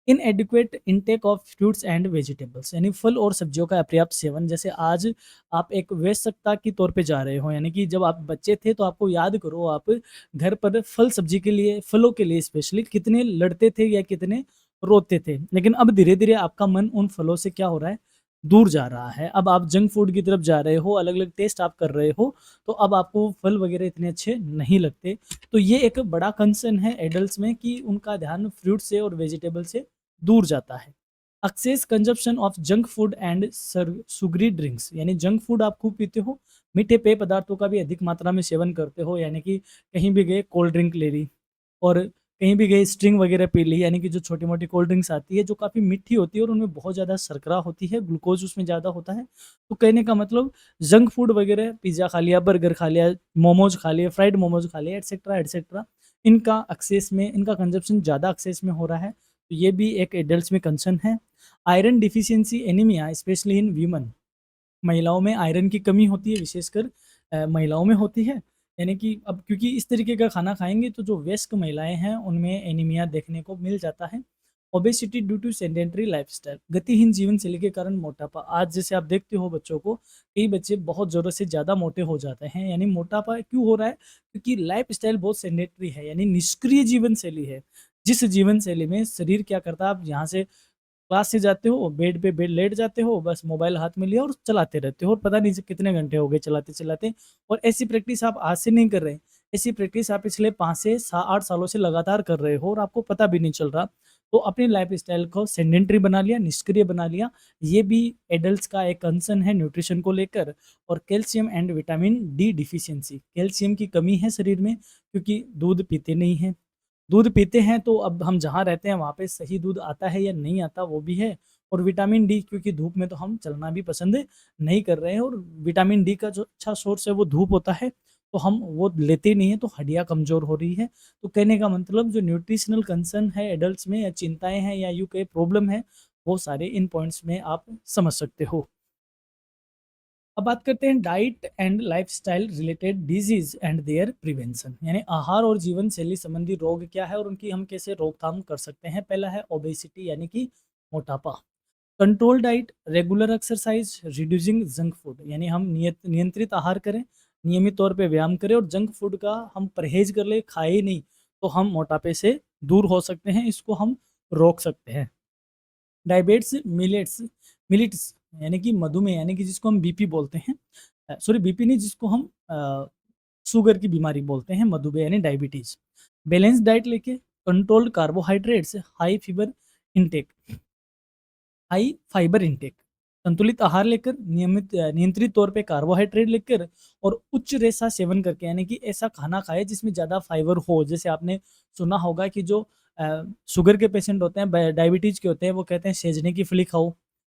इनएडिक्वेट intake of fruits and vegetables, यानी फल और सब्जियों का अपर्याप्त सेवन। जैसे आज आप एक वयस्कता के तौर पे जा रहे हो, यानी कि जब आप बच्चे थे तो आपको याद करो आप घर पर फल सब्जी के लिए, फलों के लिए स्पेशली कितने लड़ते थे या कितने रोते थे। लेकिन अब धीरे-धीरे आपका मन उन फलों से क्या हो रहा है, दूर जा रहा है। अब आप जंक फूड की तरफ जा रहे हो, अलग-अलग टेस्ट आप कर रहे हो, तो अब आपको फल वगैरह इतने अच्छे नहीं लगते। तो ये एक बड़ा कंसर्न है एडल्ट्स में कि उनका ध्यान फ्रूट से और वेजिटेबल से दूर जाता है। Excess consumption of junk food and sugary drinks, यानी जंक फूड आप खूब पीते हो, मीठे पेय पदार्थों का भी अधिक मात्रा में सेवन करते हो, यानी कि कहीं भी गए कोल्ड ड्रिंक ले ली, और कहीं भी गए स्ट्रिंग वगैरह पी ली, यानी कि जो छोटी-मोटी कोल्ड ड्रिंक्स आती है जो काफ़ी मीठी होती है और उनमें बहुत ज़्यादा शर्करा होती है, ग्लूकोज़ उसमें ज़्यादा होता है। तो कहने का मतलब जंक फूड वगैरह पिज़्ज़ा खा लिया, बर्गर खा लिया, मोमोज़ खा लिए, फ्राइड मोमोज़ खा लिए, एटसेट्रा, एटसेट्रा। इनका कंज़म्पशन ज़्यादा एक्सेस में हो रहा है, तो ये भी एक एडल्ट्स में कंसर्न है। Iron deficiency anaemia specially in women, महिलाओं में आयरन की कमी होती है, विशेषकर महिलाओं में होती है। यानी कि अब क्योंकि इस तरीके का खाना खाएँगे तो जो वयस्क महिलाएँ हैं उनमें एनीमिया देखने को मिल जाता है। Obesity due to sedentary lifestyle, गतिहीन जीवन शैली के कारण मोटापा। आज जैसे आप देखते हो बच्चों को, कई बच्चे बहुत ज़रूरत से ज़्यादा मोटे हो जाते हैं। यानी मोटापा क्यों हो रहा है? क्योंकि लाइफ़स्टाइल बहुत सेडेंटरी है, यानी निष्क्रिय जीवन शैली है। जिस जीवन शैली में शरीर क्या करता है, आप यहाँ से क्लास से जाते हो, बेड पे बेड लेट जाते हो, बस मोबाइल हाथ में लिया और चलाते रहते हो और पता नहीं कितने घंटे हो गए चलाते-चलाते, और ऐसी प्रैक्टिस आप आज से नहीं कर रहे। ऐसी प्रैक्टिस आप पिछले 5 से सा 8 सालों से लगातार कर रहे हो और आपको पता भी नहीं चल रहा। तो अपनी लाइफ़स्टाइल को सेडेंटरी बना लिया, निष्क्रिय बना लिया। ये भी एडल्ट्स का एक कंसर्न है न्यूट्रिशन को लेकर। और calcium and vitamin D deficiency, calcium की कमी है शरीर में क्योंकि दूध पीते नहीं हैं। दूध पीते हैं तो अब हम जहाँ रहते हैं वहाँ पे सही दूध आता है या नहीं आता वो भी है। और विटामिन डी, क्योंकि धूप में तो हम चलना भी पसंद नहीं कर रहे हैं, और विटामिन डी का जो अच्छा सोर्स है वो धूप होता है, तो हम वो लेते ही नहीं हैं, तो हड्डियाँ कमज़ोर हो रही है। तो कहने का मतलब जो न्यूट्रिशनल कंसर्न है एडल्ट्स में, या चिंताएँ हैं, या यूँ कहें प्रॉब्लम है, वो सारे इन पॉइंट्स में आप समझ सकते हो। अब बात करते हैं diet and lifestyle related disease and their prevention, यानी आहार और जीवन शैली संबंधी रोग क्या है और उनकी हम कैसे रोकथाम कर सकते हैं। पहला है ओबेसिटी, यानी कि मोटापा। Control diet, regular exercise, reducing junk food, यानी हम नियंत्रित आहार करें, नियमित तौर पे व्यायाम करें और जंक फूड का हम परहेज कर ले, खाए ही नहीं, तो हम मोटापे से दूर हो सकते हैं, इसको हम रोक सकते हैं। डायबिट्स, मिलेट्स, यानी कि मधुमेह, यानी कि जिसको हम बीपी बोलते हैं, सॉरी बीपी नहीं, जिसको हम शुगर की बीमारी बोलते हैं, मधुमेह यानी डायबिटीज। बैलेंस डाइट लेके, controlled carbohydrates, high fibre intake, संतुलित आहार लेकर, नियंत्रित तौर पे कार्बोहाइड्रेट लेकर, और उच्च रेशा सेवन करके, यानी कि ऐसा खाना खाए जिसमें ज़्यादा फाइबर हो। जैसे आपने सुना होगा कि जो शुगर के पेशेंट होते हैं, डायबिटीज के होते हैं, वो कहते हैं सेजने की फली खाओ,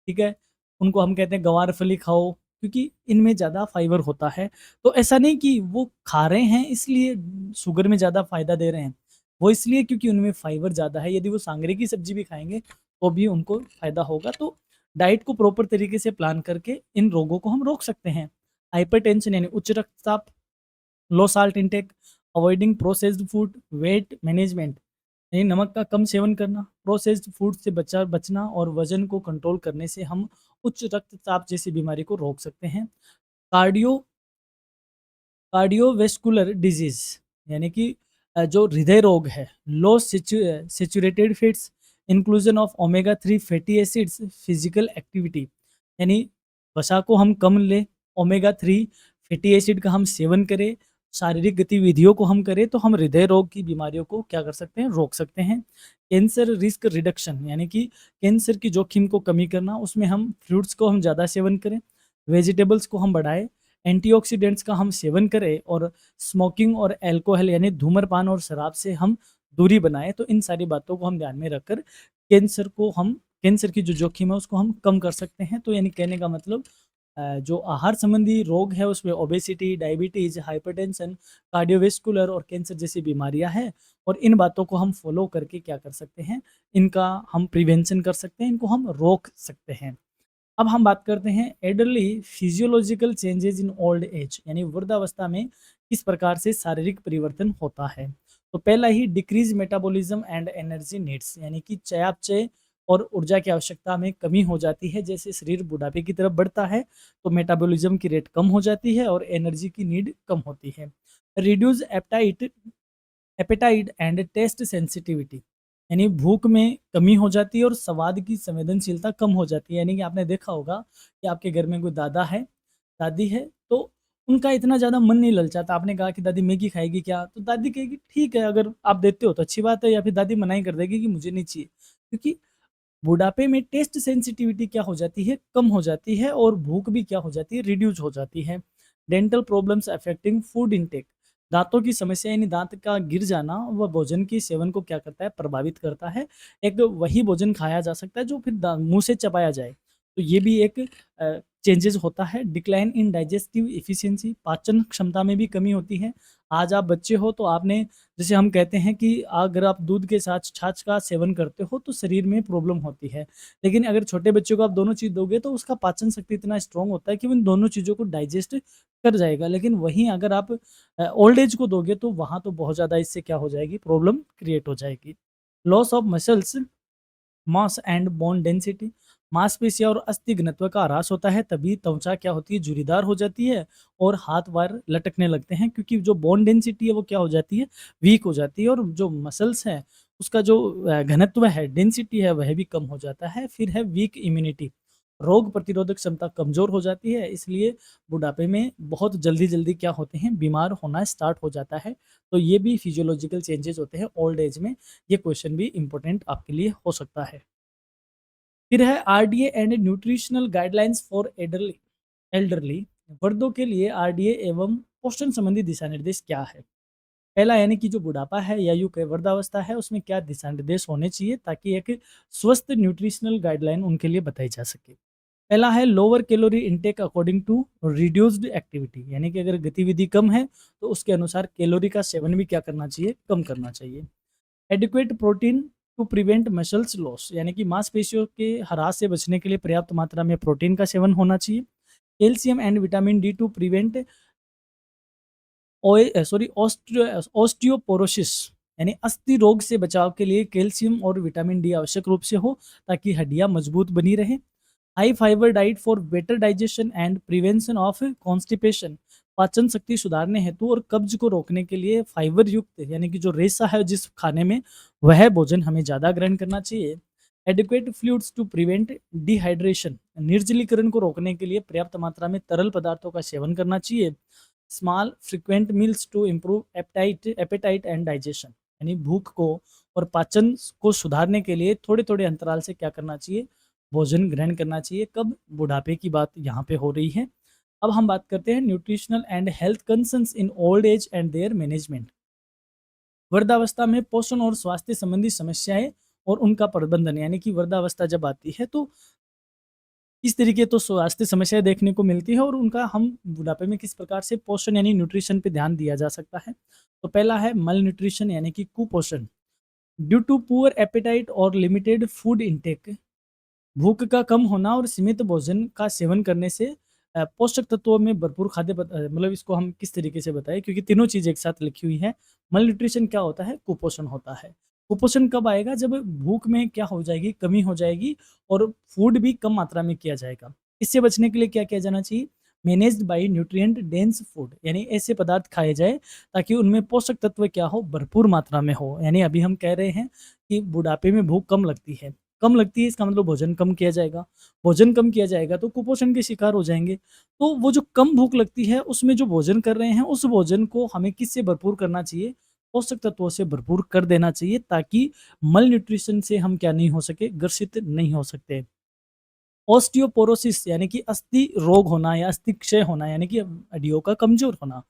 ठीक है, उनको हम कहते हैं गवार फली खाओ, क्योंकि इनमें ज़्यादा फाइबर होता है। तो ऐसा नहीं कि वो खा रहे हैं इसलिए शुगर में ज़्यादा फायदा दे रहे हैं, वो इसलिए क्योंकि उनमें फाइबर ज़्यादा है। यदि वो सांगरे की सब्जी भी खाएंगे तो भी उनको फ़ायदा होगा। तो डाइट को प्रॉपर तरीके से प्लान करके इन रोगों को हम रोक सकते हैं। हाइपरटेंशन यानी उच्च रक्तचाप, low salt intake, avoiding processed food, weight management, यानी नमक का कम सेवन करना, प्रोसेस्ड फूड से बचना और वज़न को कंट्रोल करने से हम उच्च रक्तचाप जैसी बीमारी को रोक सकते हैं। कार्डियो कार्डियोवैस्कुलर डिजीज़, यानी कि जो हृदय रोग है, low saturated fats, inclusion of omega 3 fatty acids, physical activity, यानी वसा को हम कम लें, ओमेगा 3 फैटी एसिड का हम सेवन करें, शारीरिक गतिविधियों को हम करें, तो हम हृदय रोग की बीमारियों को क्या कर सकते हैं, रोक सकते हैं। कैंसर रिस्क रिडक्शन, यानी कि कैंसर की जोखिम को कमी करना, उसमें हम फ्रूट्स को हम ज़्यादा सेवन करें, वेजिटेबल्स को हम बढ़ाएं, एंटीऑक्सीडेंट्स का हम सेवन करें, और स्मोकिंग और अल्कोहल यानी धूम्रपान और शराब से हम दूरी बनाएं। तो इन सारी बातों को हम ध्यान में रखकर कैंसर की जो जोखिम है उसको हम कम कर सकते हैं। तो यानी कहने का मतलब जो आहार संबंधी रोग है उसमें ओबेसिटी, डायबिटीज, हाइपरटेंशन, कार्डियोवेस्कुलर और कैंसर जैसी बीमारियां हैं, और इन बातों को हम फॉलो करके क्या कर सकते हैं, इनका हम प्रिवेंशन कर सकते हैं, इनको हम रोक सकते हैं। अब हम बात करते हैं elderly physiological changes in old age, यानी वृद्धावस्था में किस प्रकार से शारीरिक परिवर्तन होता है। तो पहला ही decrease metabolism and energy needs, यानी कि चयापचय और ऊर्जा की आवश्यकता में कमी हो जाती है। जैसे शरीर बुढ़ापे की तरफ बढ़ता है तो मेटाबॉलिज्म की रेट कम हो जाती है और एनर्जी की नीड कम होती है। Reduce appetite and taste sensitivity, यानी भूख में कमी हो जाती है और स्वाद की संवेदनशीलता कम हो जाती है। यानी कि आपने देखा होगा कि आपके घर में कोई दादा है, दादी है, तो उनका इतना ज़्यादा मन नहीं ललचाता। आपने कहा कि दादी मैगी खाएगी क्या? तो दादी कहेगी ठीक है, अगर आप देते हो तो अच्छी बात है, या फिर दादी मना ही कर देगी कि मुझे नहीं चाहिए। क्योंकि बुढ़ापे में टेस्ट सेंसिटिविटी क्या हो जाती है, कम हो जाती है, और भूख भी क्या हो जाती है, रिड्यूस हो जाती है। Dental problems affecting food intake, दांतों की समस्या यानी दांत का गिर जाना वह भोजन के सेवन को क्या करता है, प्रभावित करता है। एक वही भोजन खाया जा सकता है जो फिर मुंह से चबाया जाए, तो ये भी एक चेंजेस होता है। डिक्लाइन इन डाइजेस्टिव इफिशियंसी, पाचन क्षमता में भी कमी होती है। आज आप बच्चे हो तो आपने, जैसे हम कहते हैं कि अगर आप दूध के साथ छाछ का सेवन करते हो तो शरीर में प्रॉब्लम होती है, लेकिन अगर छोटे बच्चों को आप दोनों चीज़ दोगे तो उसका पाचन शक्ति इतना स्ट्रांग होता है कि वो इन दोनों चीज़ों को डाइजेस्ट कर जाएगा। लेकिन वहीं अगर आप ओल्ड एज को दोगे तो वहाँ तो बहुत ज़्यादा इससे क्या हो जाएगी, प्रॉब्लम क्रिएट हो जाएगी। Loss of muscles mass and bone density, मांसपेशियां और अस्थि घनत्व का ह्रास होता है, तभी त्वचा क्या होती है, झुर्रीदार हो जाती है और हाथ वार लटकने लगते हैं, क्योंकि जो बोन डेंसिटी है वो क्या हो जाती है, वीक हो जाती है, और जो मसल्स है उसका जो घनत्व है, डेंसिटी है, वह भी कम हो जाता है। फिर है वीक इम्यूनिटी, रोग प्रतिरोधक क्षमता कमज़ोर हो जाती है, इसलिए बुढ़ापे में बहुत जल्दी-जल्दी क्या होते हैं, बीमार होना स्टार्ट हो जाता है। तो ये भी फिजियोलॉजिकल चेंजेज़ होते हैं ओल्ड एज में, ये क्वेश्चन भी इम्पोर्टेंट आपके लिए हो सकता है। फिर है RDA and nutritional guidelines for elderly elderly वृद्धों के लिए आरडीए एवं पोषण संबंधी दिशा निर्देश क्या है? पहला यानी कि जो बुढ़ापा है या यूँ कहें वृद्धावस्था है, उसमें क्या दिशा निर्देश होने चाहिए ताकि एक स्वस्थ न्यूट्रिशनल गाइडलाइन उनके लिए बताई जा सके। पहला है lower calorie intake according to reduced activity, यानी कि अगर गतिविधि कम है तो उसके अनुसार कैलोरी का सेवन भी क्या करना चाहिए, कम करना चाहिए। Adequate protein to prevent muscles loss, यानी कि मांसपेशियों के ह्रास से बचने के लिए पर्याप्त मात्रा में प्रोटीन का सेवन होना चाहिए। Calcium and vitamin D to prevent osteoporosis, यानी अस्थि रोग से बचाव के लिए कैल्शियम और विटामिन डी आवश्यक रूप से हो ताकि हड्डियां मजबूत बनी रहे। High fibre diet for better digestion and prevention of constipation, पाचन शक्ति सुधारने हेतु और कब्ज को रोकने के लिए फाइबर युक्त यानी कि जो रेशा है जिस खाने में, वह भोजन हमें ज़्यादा ग्रहण करना चाहिए। Adequate fluids to prevent dehydration, निर्जलीकरण को रोकने के लिए पर्याप्त मात्रा में तरल पदार्थों का सेवन करना चाहिए। Small frequent meals to improve appetite and digestion, यानी भूख को और पाचन को सुधारने के लिए थोड़े थोड़े अंतराल से क्या करना चाहिए, भोजन ग्रहण करना चाहिए। कब? बुढ़ापे की बात यहाँ पे हो रही है। अब हम बात करते हैं nutritional and health concerns in old as and there management. वृद्धावस्था में पोषण और स्वास्थ्य संबंधी समस्याएं और उनका प्रबंधन, यानी कि वृद्धावस्था जब आती है तो इस तरीके तो स्वास्थ्य समस्याएं देखने को मिलती है और उनका हम बुढ़ापे में किस प्रकार से पोषण यानी न्यूट्रिशन पे ध्यान दिया जा सकता है। तो पहला है मल न्यूट्रिशन, यानी कि कुपोषण। ड्यू टू पुअर एपेटाइट और लिमिटेड फूड इंटेक, भूख का कम होना और सीमित भोजन का सेवन करने से पोषक तत्वों में भरपूर मतलब इसको हम किस तरीके से बताएं, क्योंकि तीनों चीज़ एक साथ लिखी हुई है। मल न्यूट्रिशन क्या होता है? कुपोषण होता है। कुपोषण कब आएगा? जब भूख में क्या हो जाएगी, कमी हो जाएगी और फूड भी कम मात्रा में किया जाएगा। इससे बचने के लिए क्या किया जाना चाहिए? Managed by nutrient dense food, यानी ऐसे पदार्थ खाए जाए ताकि उनमें पोषक तत्व क्या हो, भरपूर मात्रा में हो। यानी अभी हम कह रहे हैं कि बुढ़ापे में भूख कम लगती है, कम लगती है इसका मतलब भोजन कम किया जाएगा। भोजन कम किया जाएगा तो कुपोषण के शिकार हो जाएँगे। तो वो जो कम भूख लगती है उसमें जो भोजन कर रहे हैं उस भोजन को हमें किससे भरपूर करना चाहिए? पोषक तत्वों से भरपूर कर देना चाहिए ताकि मल न्यूट्रिशन से हम क्या नहीं हो सके, ग्रसित नहीं हो सकते। ऑस्टियोपोरोसिस, यानी कि अस्थि रोग होना या अस्थि क्षय होना, यानी कि हड्डियों का कमज़ोर होना।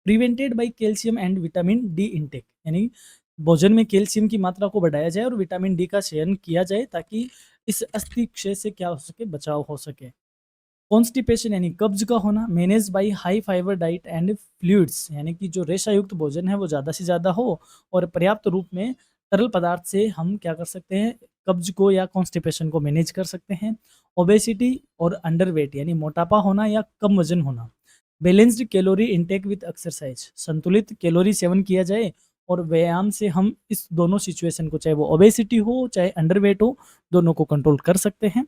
Prevented by calcium and vitamin D intake, यानी भोजन में कैल्शियम की मात्रा को बढ़ाया जाए और विटामिन डी का सेवन किया जाए ताकि इस अस्थि क्षय से क्या हो सके, बचाव हो सके। कॉन्स्टिपेशन यानी कब्ज का होना, manage by high fibre diet and fluids, यानी कि जो रेशा युक्त भोजन है वो ज़्यादा से ज़्यादा हो और पर्याप्त रूप में तरल पदार्थ से हम क्या कर सकते हैं, कब्ज को या कॉन्स्टिपेशन को मैनेज कर सकते हैं। ओबेसिटी और अंडरवेट, यानी मोटापा होना या कम वजन होना। Balanced calorie intake with exercise, संतुलित कैलोरी सेवन किया जाए और व्यायाम से हम इस दोनों सिचुएशन को, चाहे वो ओबेसिटी हो चाहे अंडरवेट हो, दोनों को कंट्रोल कर सकते हैं।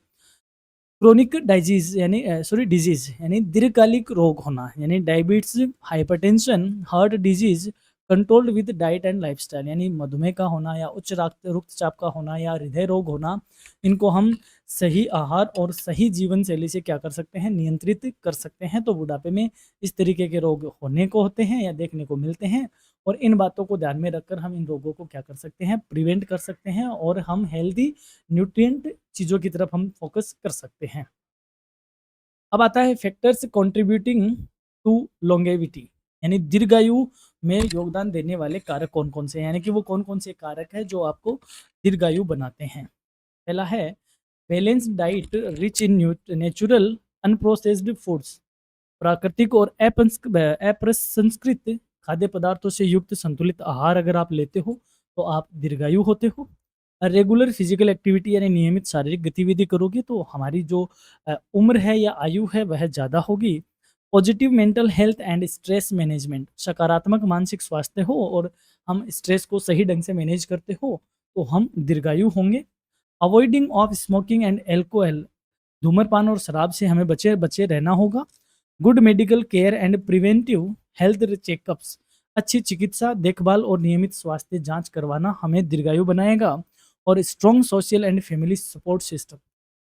क्रोनिक डाइजीज यानी डिजीज यानी दीर्घकालिक रोग होना, यानी diabetes, hypertension, heart disease controlled with diet and lifestyle, यानी मधुमेह का होना या उच्च रक्तचाप का होना या हृदय रोग होना, इनको हम सही आहार और सही जीवन शैली से क्या कर सकते हैं, नियंत्रित कर सकते हैं। तो बुढ़ापे में इस तरीके के रोग होने को होते हैं या देखने को मिलते हैं और इन बातों को ध्यान में रखकर हम इन रोगों को क्या कर सकते हैं, प्रिवेंट कर सकते हैं और हम हेल्दी न्यूट्रिएंट चीज़ों की तरफ हम फोकस कर सकते हैं। अब आता है फैक्टर्स कंट्रीब्यूटिंग टू लॉन्गेविटी, यानी दीर्घायु में योगदान देने वाले कारक कौन-कौन से हैं, यानी कि वो कौन-कौन से कारक हैं जो आपको दीर्घायु बनाते हैं। पहला है balanced diet rich in natural unprocessed foods, प्राकृतिक और अप्रसंस्कृत खाद्य पदार्थों से युक्त संतुलित आहार अगर आप लेते हो तो आप दीर्घायु होते हो। रेगुलर फिजिकल एक्टिविटी यानी नियमित शारीरिक गतिविधि करोगे तो हमारी जो उम्र है या आयु है वह ज़्यादा होगी। Positive mental health and stress management, सकारात्मक मानसिक स्वास्थ्य हो और हम स्ट्रेस को सही ढंग से मैनेज करते हो तो हम दीर्घायु होंगे। Avoiding of smoking and alcohol, धूम्रपान और शराब से हमें बचे बचे रहना होगा। Good medical care and preventive health checkups, अच्छी चिकित्सा देखभाल और नियमित स्वास्थ्य जांच करवाना हमें दीर्घायु बनाएगा। और strong social and family support system,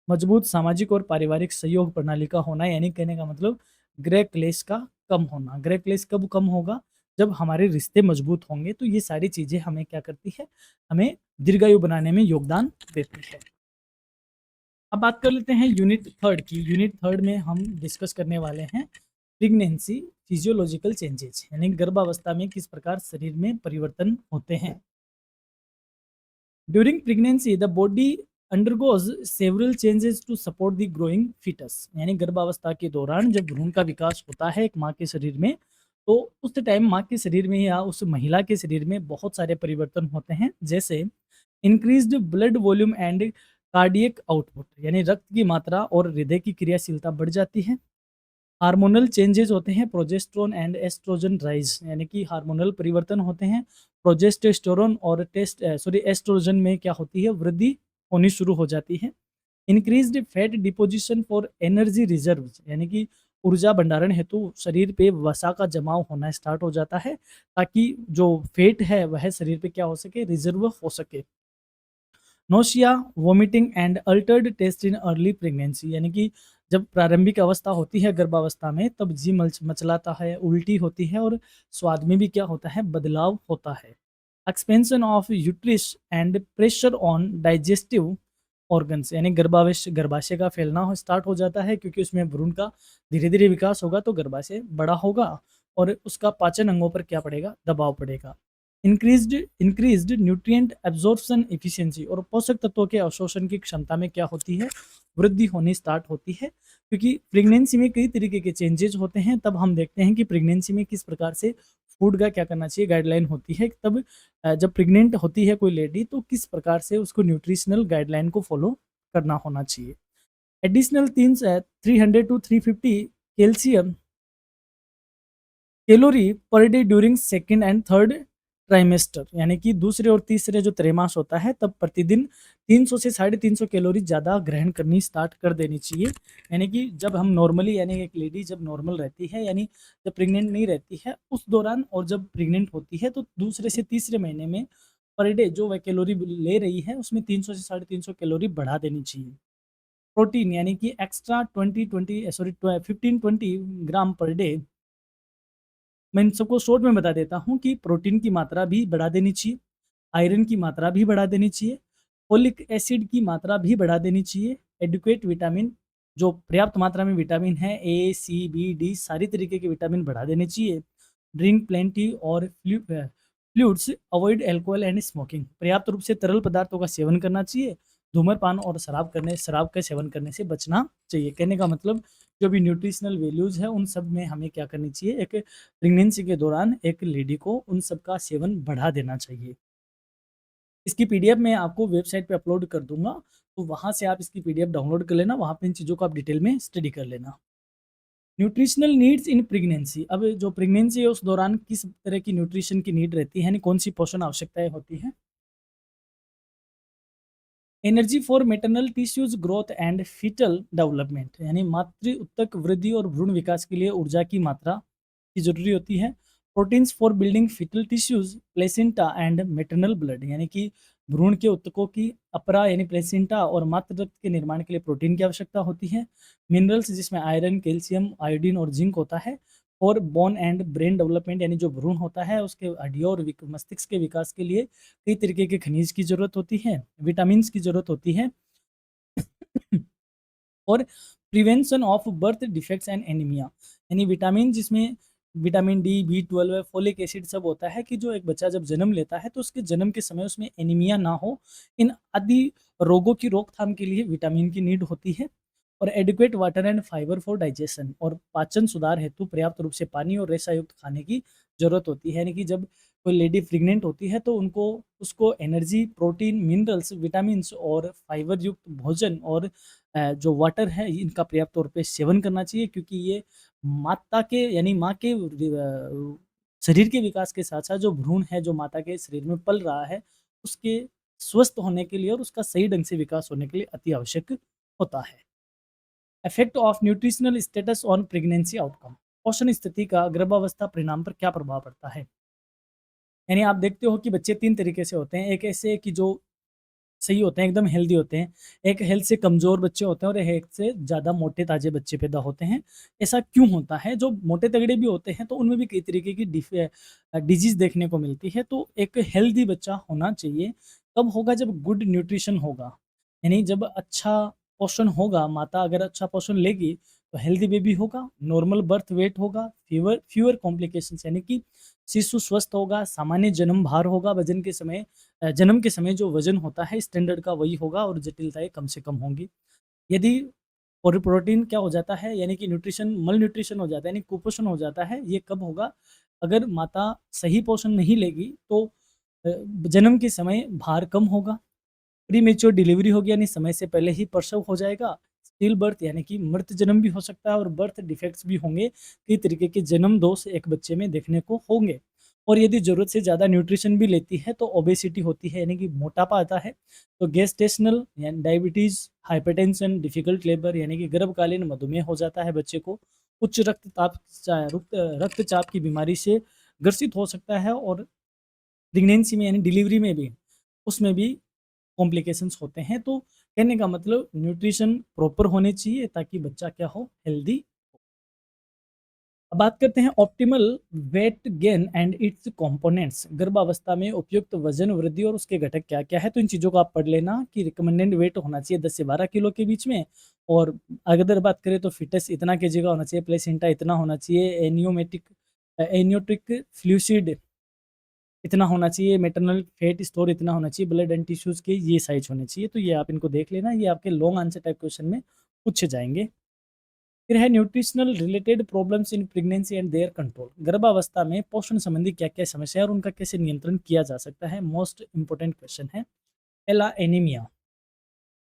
मजबूत सामाजिक और पारिवारिक सहयोग प्रणाली का होना, यानी कहने का मतलब गृह क्लेश का कम होना। गृह क्लेश कब कम होगा? जब हमारे रिश्ते मजबूत होंगे। तो ये सारी चीज़ें हमें क्या करती है? हमें दीर्घायु बनाने में योगदान देती है। अब बात कर लेते हैं यूनिट थर्ड की। यूनिट थर्ड में हम डिस्कस करने वाले हैं प्रेगनेंसी फिजियोलॉजिकल चेंजेस, यानी गर्भावस्था में किस प्रकार शरीर में परिवर्तन होते हैं। During pregnancy the body undergoes several changes to support the growing foetus, यानी गर्भावस्था के दौरान जब भ्रूण का विकास होता है एक माँ के शरीर में, तो उस टाइम माँ के शरीर में या उस महिला के शरीर में बहुत सारे परिवर्तन होते हैं, जैसे increased blood volume and cardiac output, यानी रक्त की मात्रा और हृदय की क्रियाशीलता बढ़ जाती है। हार्मोनल चेंजेस होते हैं, प्रोजेस्टेरोन एंड एस्ट्रोजन राइज, यानी कि हार्मोनल परिवर्तन होते हैं। प्रोजेस्टेरोन और एस्ट्रोजन में क्या होती है? वृद्धि होनी शुरू हो जाती है। Increased fat deposition for energy reserve, यानी कि ऊर्जा भंडारण हेतु शरीर पे वसा का जमाव होना स्टार्ट हो जाता है, ताकि जो फैट है वह शरीर पे क्या हो सके? रिजर्व हो सके। Nausea, vomiting and altered taste in early pregnancy, यानी कि जब प्रारंभिक अवस्था होती है गर्भावस्था में, तब जी मचलाता है, उल्टी होती है और स्वाद में भी क्या होता है? बदलाव होता है। Expansion of uterus and pressure on digestive organs, यानी गर्भाशय का फैलना स्टार्ट हो जाता है, क्योंकि उसमें भ्रूण का धीरे धीरे विकास होगा तो गर्भाशय बड़ा होगा और उसका पाचन अंगों पर क्या पड़ेगा? दबाव पड़ेगा। इंक्रीज्ड न्यूट्रिएंट एब्जॉर्प्शन एफिशिएंसी, और पोषक तत्वों के अवशोषण की क्षमता में क्या होती है? वृद्धि होनी स्टार्ट होती है, क्योंकि प्रेगनेंसी में कई तरीके के चेंजेज होते हैं। तब हम देखते हैं कि प्रेगनेंसी में किस प्रकार से फूड का क्या करना चाहिए, गाइडलाइन होती है। तब जब प्रेग्नेंट होती है कोई लेडी, तो किस प्रकार से उसको न्यूट्रिशनल गाइडलाइन को फॉलो करना होना चाहिए। Additional 300 to 350 calcium calorie per day during second and third trimester, यानी कि दूसरे और तीसरे जो त्रैमास होता है, तब प्रतिदिन 300 से 350 कैलोरी ज़्यादा ग्रहण करनी स्टार्ट कर देनी चाहिए। यानी कि जब हम नॉर्मली, यानी एक लेडी जब नॉर्मल रहती है, यानी जब प्रेग्नेंट नहीं रहती है उस दौरान, और जब प्रेग्नेंट होती है तो दूसरे से तीसरे महीने में पर डे जो वह कैलोरी ले रही है उसमें 300 से 350 कैलोरी बढ़ा देनी चाहिए। प्रोटीन, यानी कि एक्स्ट्रा 15-20 ग्राम पर डे। मैं इन सबको शॉर्ट में बता देता हूँ कि प्रोटीन की मात्रा भी बढ़ा देनी चाहिए, आयरन की मात्रा भी बढ़ा देनी चाहिए, फोलिक एसिड की मात्रा भी बढ़ा देनी चाहिए, एडुकेट विटामिन, जो पर्याप्त मात्रा में विटामिन है ए, सी, बी, डी, सारी तरीके के विटामिन बढ़ा देने चाहिए। ड्रिंक प्लेंटी और fluids, avoid alcohol and smoking, पर्याप्त रूप से तरल पदार्थों का सेवन करना चाहिए। धूम्रपान और शराब का सेवन करने से बचना चाहिए। कहने का मतलब जो भी न्यूट्रिशनल वैल्यूज़ है उन सब में हमें क्या करनी चाहिए? एक प्रेगनेंसी के दौरान एक लेडी को उन सब का सेवन बढ़ा देना चाहिए। इसकी पीडीएफ मैं आपको वेबसाइट पे अपलोड कर दूँगा, तो वहाँ से आप इसकी पीडीएफ डाउनलोड कर लेना, वहाँ पे इन चीज़ों को आप डिटेल में स्टडी कर लेना। न्यूट्रिशनल नीड्स इन प्रेगनेंसी, अब जो प्रेगनेंसी है उस दौरान किस तरह की न्यूट्रिशन की नीड रहती है, यानी कौन-सी पोषण आवश्यकताएँ होती हैं? Energy for maternal tissues growth and foetal development, यानी मातृ उत्तक वृद्धि और भ्रूण विकास के लिए ऊर्जा की मात्रा की जरूरी होती है। Proteins for building foetal tissues, placenta and maternal blood, यानी कि भ्रूण के उत्तकों की अपरा यानी प्लेसेंटा और मातृ रक्त के निर्माण के लिए प्रोटीन की आवश्यकता होती है। मिनरल्स जिसमें आयरन, कैल्शियम, आयोडीन और जिंक होता है। और बोन एंड ब्रेन डेवलपमेंट, यानी जो भ्रूण होता है उसके हड्डियों और मस्तिष्क के विकास के लिए कई तरीके के खनिज की ज़रूरत होती है, विटामिन्स की ज़रूरत होती है। और prevention of birth defects and anaemia, यानी विटामिन जिसमें vitamin D, B12, folic acid सब होता है, कि जो एक बच्चा जब जन्म लेता है तो उसके जन्म के समय उसमें एनीमिया ना हो। इन आदि रोगों की रोकथाम के लिए विटामिन की नीड होती है। और adequate water and fibre for digestion, और पाचन सुधार हेतु पर्याप्त रूप से पानी और रेशा युक्त खाने की जरूरत होती है। यानी कि जब कोई लेडी प्रेग्नेंट होती है तो उनको उसको एनर्जी, प्रोटीन, मिनरल्स, विटामिन्स और फाइबर युक्त भोजन और जो वाटर है इनका पर्याप्त तौर पे सेवन करना चाहिए, क्योंकि ये माता के यानी माँ के शरीर के विकास के साथ साथ जो भ्रूण है जो माता के शरीर में पल रहा है उसके स्वस्थ होने के लिए और उसका सही ढंग से विकास होने के लिए अति आवश्यक होता है। Effect of nutritional status on pregnancy outcome, पोषण स्थिति का गर्भावस्था परिणाम पर क्या प्रभाव पड़ता है। यानी आप देखते हो कि बच्चे तीन तरीके से होते हैं। एक ऐसे कि जो सही होते हैं, एकदम हेल्दी होते हैं। एक हेल्थ से कमज़ोर बच्चे होते हैं और एक से ज़्यादा मोटे ताज़े बच्चे पैदा होते हैं। ऐसा क्यों होता है? जो मोटे तगड़े भी होते हैं तो उनमें भी कई तरीके की डिज़ीज़ देखने को मिलती है। तो एक हेल्दी बच्चा होना चाहिए, कब होगा? जब गुड न्यूट्रिशन होगा। यानी जब अच्छा पोषण होगा, माता अगर अच्छा पोषण लेगी तो हेल्दी बेबी होगा, नॉर्मल बर्थ वेट होगा, फ्यूअर कॉम्प्लिकेशंस यानी कि शिशु स्वस्थ होगा, सामान्य जन्म भार होगा, जन्म के समय जो वज़न होता है स्टैंडर्ड का वही होगा और जटिलताएँ कम से कम होंगी। यदि और प्रोटीन क्या हो जाता है यानी कि मल न्यूट्रिशन हो जाता है यानी कुपोषण हो जाता है, ये कब होगा? अगर माता सही पोषण नहीं लेगी तो जन्म के समय भार कम होगा, प्रीमेच्योर डिलीवरी होगी यानी समय से पहले ही प्रसव हो जाएगा, स्टिल बर्थ यानी कि मृत जन्म भी हो सकता है और बर्थ डिफेक्ट्स भी होंगे, कई तरीके के जन्म दोष एक बच्चे में देखने को होंगे। और यदि ज़रूरत से ज़्यादा न्यूट्रिशन भी लेती है तो ओबेसिटी होती है यानी कि मोटापा आता है। तो गैस्ट्रेशनल यानी डायबिटीज़, हाइपरटेंशन, डिफ़िकल्ट लेबर यानी कि गर्भकालीन मधुमेह हो जाता है बच्चे को, उच्च रक्तचाप की बीमारी से ग्रसित हो सकता है और प्रेगनेंसी में यानी डिलीवरी में भी उसमें भी कॉम्प्लिकेशंस होते हैं। तो कहने का मतलब न्यूट्रिशन प्रॉपर होने चाहिए ताकि बच्चा क्या हो? हेल्दी। अब बात करते हैं optimal weight gain and it's components. गर्भावस्था में उपयुक्त वजन वृद्धि और उसके घटक क्या-क्या है? तो इन चीज़ों को आप पढ़ लेना कि रिकमेंडेड वेट होना चाहिए 10 से 12 किलो के बीच में। और अगर बात करें तो फिटस इतना केजी का होना चाहिए, प्लेसेंटा इतना होना चाहिए, एनियोटिक फ्लूइड इतना होना चाहिए, मैटरनल फैट स्टोर इतना होना चाहिए, ब्लड एंड टिश्यूज़ के ये साइज़ होने चाहिए। तो ये आप इनको देख लेना, ये आपके लॉन्ग आंसर टाइप क्वेश्चन में पूछे जाएँगे। फिर है nutritional related problems in pregnancy and their control. गर्भावस्था में पोषण संबंधी क्या-क्या समस्या है और उनका कैसे नियंत्रण किया जा सकता है? मोस्ट इम्पोर्टेंट क्वेश्चन है। पहला anaemia,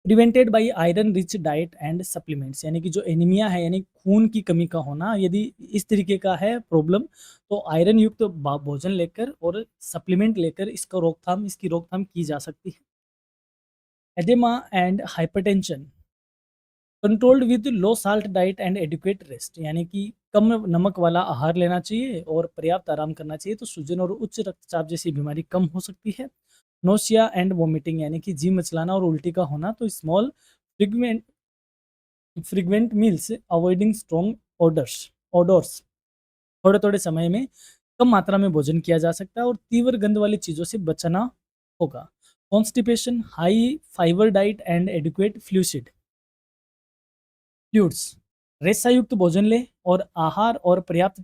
prevented by iron rich diet and supplements यानी कि जो एनीमिया है यानी खून की कमी का होना, यदि इस तरीके का है प्रॉब्लम तो आयरन युक्त भोजन लेकर और सप्लीमेंट लेकर इसकी रोकथाम की जा सकती है। Oedema and hypertension controlled with low salt diet and adequate rest यानी कि कम नमक वाला आहार लेना चाहिए और पर्याप्त आराम करना चाहिए, तो सूजन और उच्च रक्तचाप जैसी बीमारी कम हो सकती है। नोशिया एंड वोमिटिंग यानी कि जी मचलाना और उल्टी का होना, तो small fragment frequent meals avoiding strong odours थोड़े-थोड़े समय में कम मात्रा में भोजन किया जा सकता है और तीव्र गंध वाली चीज़ों से बचना होगा। Constipation, high fibre diet and adequate fluids, रेशा युक्त भोजन लें और आहार और पर्याप्त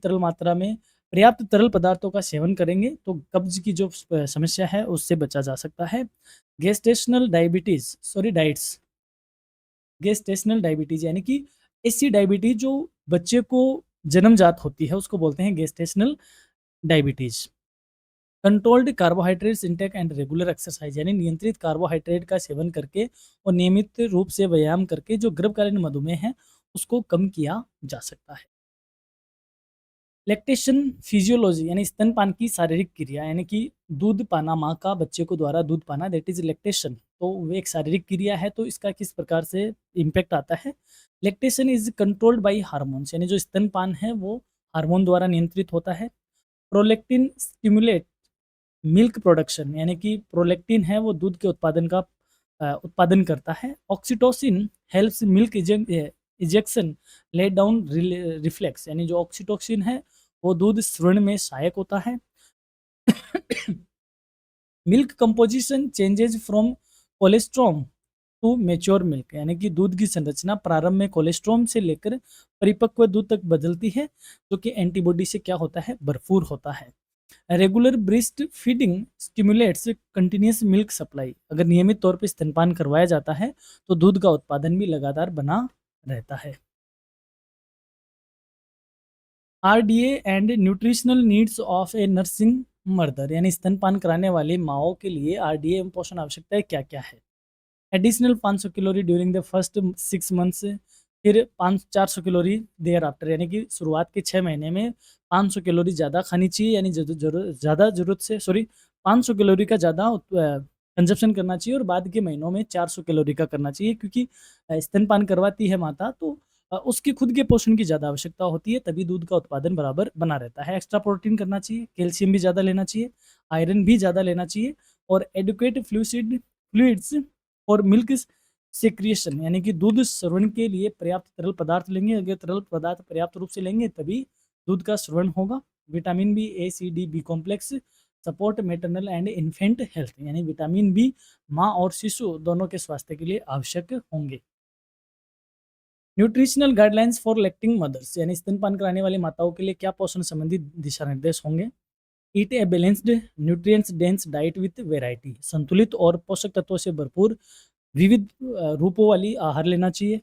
तरल पदार्थों का सेवन करेंगे तो कब्ज़ की जो समस्या है उससे बचा जा सकता है। Gestational diabetes sorry diets gestational diabetes यानी कि ऐसी डायबिटीज़ जो बच्चे को जन्मजात होती है उसको बोलते हैं gestational diabetes. Controlled carbohydrates intake and regular exercise यानी नियंत्रित कार्बोहाइड्रेट का सेवन करके और नियमित रूप से व्यायाम करके जो गर्भकालीन मधुमेह है उसको कम किया जा सकता है। लैक्टेशन फिजियोलॉजी यानी स्तनपान की शारीरिक क्रिया यानी कि दूध पाना, माँ का बच्चे को द्वारा दूध पाना, दैट इज लैक्टेशन। तो वो एक शारीरिक क्रिया है, तो इसका किस प्रकार से इम्पैक्ट आता है? Lactation is controlled by hormones यानी जो स्तनपान है वो हार्मोन द्वारा नियंत्रित होता है। प्रोलेक्टिन स्टिमुलेट मिल्क प्रोडक्शन यानी कि प्रोलेक्टिन है वो दूध के उत्पादन करता है। Oxytocin helps milk ejection let down reflex यानी जो ऑक्सीटोसिन है वो दूध स्रण में सहायक होता है। Milk composition changes from colostrum to mature milk यानी कि दूध की संरचना प्रारंभ में कोलेस्ट्रॉम से लेकर परिपक्व दूध तक बदलती है, जो कि एंटीबॉडी से क्या होता है? भरपूर होता है। Regular breast feeding stimulates continuous milk supply, अगर नियमित तौर पर स्तनपान करवाया जाता है तो दूध का उत्पादन भी लगातार बना रहता है। RDA and nutritional needs of A nursing mother यानी स्तनपान कराने वाली माओ के लिए आरडीए एवं पोषण आवश्यकताएं क्या क्या है? Additional 500 calorie during the first 6 months, फिर 400 कैलोरी देयर आफ्टर यानी कि शुरुआत के 6 महीने में 500 कैलोरी ज़्यादा खानी चाहिए यानी ज़्यादा ज़रूरत से 500 कैलोरी का ज़्यादा कंजप्शन करना चाहिए और बाद के महीनों में 400 कैलोरी का करना चाहिए, क्योंकि स्तनपान करवाती है माता तो उसकी खुद के पोषण की ज़्यादा आवश्यकता होती है, तभी दूध का उत्पादन बराबर बना रहता है। एक्स्ट्रा प्रोटीन करना चाहिए, कैल्शियम भी ज़्यादा लेना चाहिए, आयरन भी ज़्यादा लेना चाहिए और एडुकेट फ्लूसिड फ्लूइड्स और मिल्क सेक्रिएशन, यानी कि दूध स्रवण के लिए पर्याप्त तरल पदार्थ लेंगे। अगर तरल पदार्थ पर्याप्त रूप से लेंगे तभी दूध का स्रवण होगा। Vitamin B, A, C, D, B complex support maternal and infant health, यानी विटामिन बी माँ और शिशु दोनों के स्वास्थ्य के लिए आवश्यक होंगे। Nutritional guidelines for lactating mothers, यानी स्तनपान कराने वाली माताओं के लिए क्या पोषण संबंधी दिशा निर्देश होंगे। Eat a balanced nutrients dense diet with variety, संतुलित और पोषक तत्वों से भरपूर विविध रूपों वाली आहार लेना चाहिए।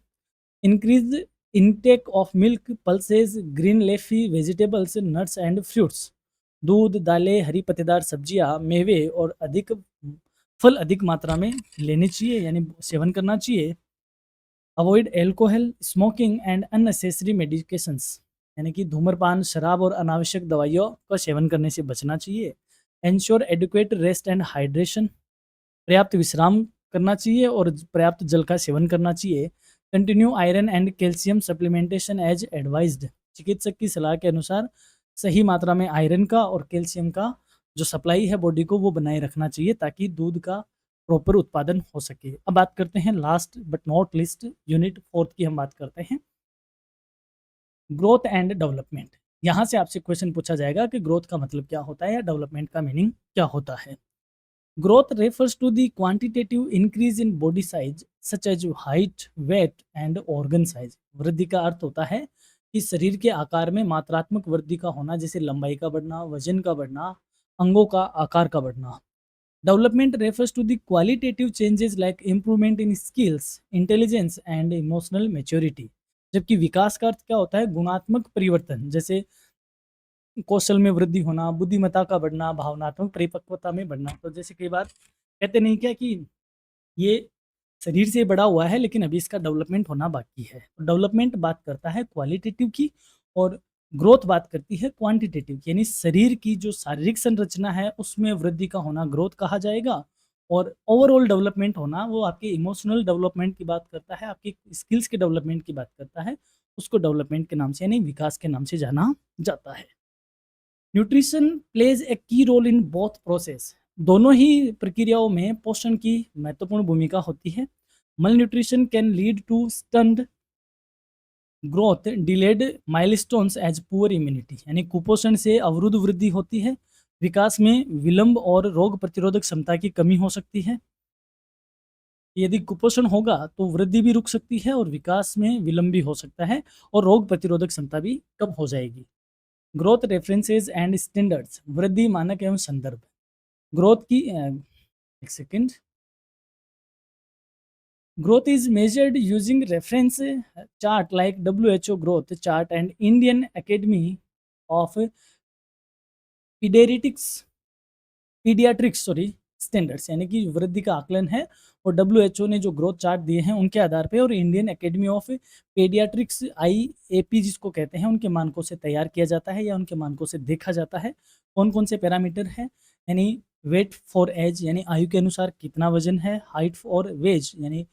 Increase intake of milk, pulses, green leafy vegetables, nuts and fruits, दूध, दालें, हरी पत्तेदार सब्जियां, मेवे और अधिक फल अधिक मात्रा में लेनी चाहिए, यानी सेवन करना चाहिए। Avoid alcohol, smoking and unnecessary medications, यानी कि धूम्रपान, शराब और अनावश्यक दवाइयों का सेवन करने से बचना चाहिए। Ensure adequate rest and hydration, पर्याप्त विश्राम करना चाहिए और पर्याप्त जल का सेवन करना चाहिए। Continue iron and calcium supplementation as advised, चिकित्सक की सलाह के अनुसार सही मात्रा में आयरन का और कैल्शियम का जो सप्लाई है बॉडी को वो बनाए रखना चाहिए ताकि दूध का प्रॉपर उत्पादन हो सके। अब बात करते हैं last but not list unit 4 की, हम बात करते हैं ग्रोथ एंड डेवलपमेंट। यहाँ से आपसे क्वेश्चन पूछा जाएगा कि ग्रोथ का मतलब क्या होता है या डेवलपमेंट का मीनिंग क्या होता है। Growth refers to the quantitative increase in body size such as height, weight and organ size। वृद्धि का अर्थ होता है कि शरीर के आकार में मात्रात्मक वृद्धि का होना, जैसे लंबाई का बढ़ना, वजन का बढ़ना, अंगों का आकार का बढ़ना। Development refers to the qualitative changes like improvement in skills, intelligence and emotional maturity। जबकि विकास का अर्थ क्या होता है, गुणात्मक परिवर्तन, जैसे कौशल में वृद्धि होना, बुद्धिमत्ता का बढ़ना, भावनात्मक परिपक्वता में बढ़ना। तो जैसे कई बार कहते नहीं क्या कि ये शरीर से बड़ा हुआ है लेकिन अभी इसका डेवलपमेंट होना बाकी है। तो डेवलपमेंट बात करता है क्वालिटेटिव की और ग्रोथ बात करती है क्वांटिटेटिव की, यानी शरीर की जो शारीरिक संरचना है उसमें वृद्धि का होना ग्रोथ कहा जाएगा और ओवरऑल डेवलपमेंट होना वो आपके इमोशनल डेवलपमेंट की बात करता है, आपकी स्किल्स के डेवलपमेंट की बात करता है, उसको डेवलपमेंट के नाम से यानी विकास के नाम से जाना जाता है। न्यूट्रिशन प्लेज ए की रोल इन बोथ प्रोसेस, दोनों ही प्रक्रियाओं में पोषण की महत्वपूर्ण भूमिका होती है। Malnutrition can lead to stunt growth, delayed milestones as poor immunity, यानी कुपोषण से अवरुद्ध वृद्धि होती है, विकास में विलंब और रोग प्रतिरोधक क्षमता की कमी हो सकती है। यदि कुपोषण होगा तो वृद्धि भी रुक सकती है और विकास में विलंब भी हो सकता है और रोग प्रतिरोधक क्षमता भी कम हो जाएगी। ग्रोथ रेफरेंसेस एंड स्टैंडर्ड्स, वृद्धि मानक एवं संदर्भ। ग्रोथ की एक second, growth is measured using reference chart like WHO growth chart and Indian academy of paediatrics paediatrics sorry standards, यानी कि वृद्धि का आकलन है और WHO ने जो ग्रोथ चार्ट दिए हैं उनके आधार पे और Indian academy of paediatrics IAP जिसको कहते हैं उनके मानकों से तैयार किया जाता है या उनके मानकों से देखा जाता है। कौन कौन से पैरामीटर हैं, यानी वेट फॉर एज, यानी आयु के अनुसार कितना वजन है, हाइट फॉर वेज, यानी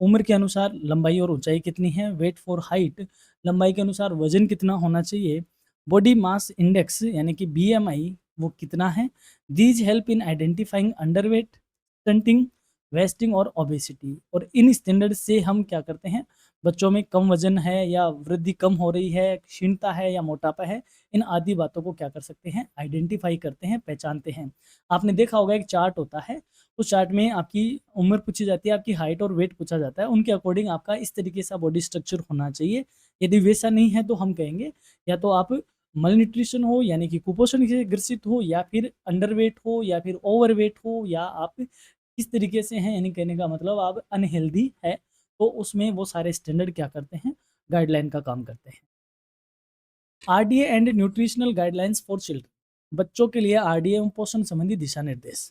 उम्र के अनुसार लंबाई और ऊंचाई कितनी है, वेट फॉर हाइट, लंबाई के अनुसार वजन कितना होना चाहिए, बॉडी मास इंडेक्स यानी कि BMI वो कितना है। These help in identifying underweight, stunting, wasting और ओबेसिटी। और इन स्टैंडर्ड से हम क्या करते हैं, बच्चों में कम वजन है या वृद्धि कम हो रही है, क्षीणता है या मोटापा है, इन आदि बातों को क्या कर सकते हैं, आइडेंटिफाई करते हैं, पहचानते हैं। आपने देखा होगा एक चार्ट होता है, उस चार्ट में आपकी उम्र पूछी जाती है, आपकी हाइट और वेट पूछा जाता है, उनके अकॉर्डिंग आपका इस तरीके से बॉडी स्ट्रक्चर होना चाहिए। यदि वैसा नहीं है तो हम कहेंगे या तो आप मल न्यूट्रिशन हो यानी कि कुपोषण से ग्रसित हो, या फिर अंडरवेट हो, या फिर ओवरवेट हो, या आप किस तरीके से हैं, यानी कहने का मतलब आप अनहेल्दी है। तो उसमें वो सारे स्टैंडर्ड क्या करते हैं, गाइडलाइन का काम करते हैं। RDA and nutritional guidelines for children, बच्चों के लिए RDA एवं पोषण संबंधी दिशा निर्देश।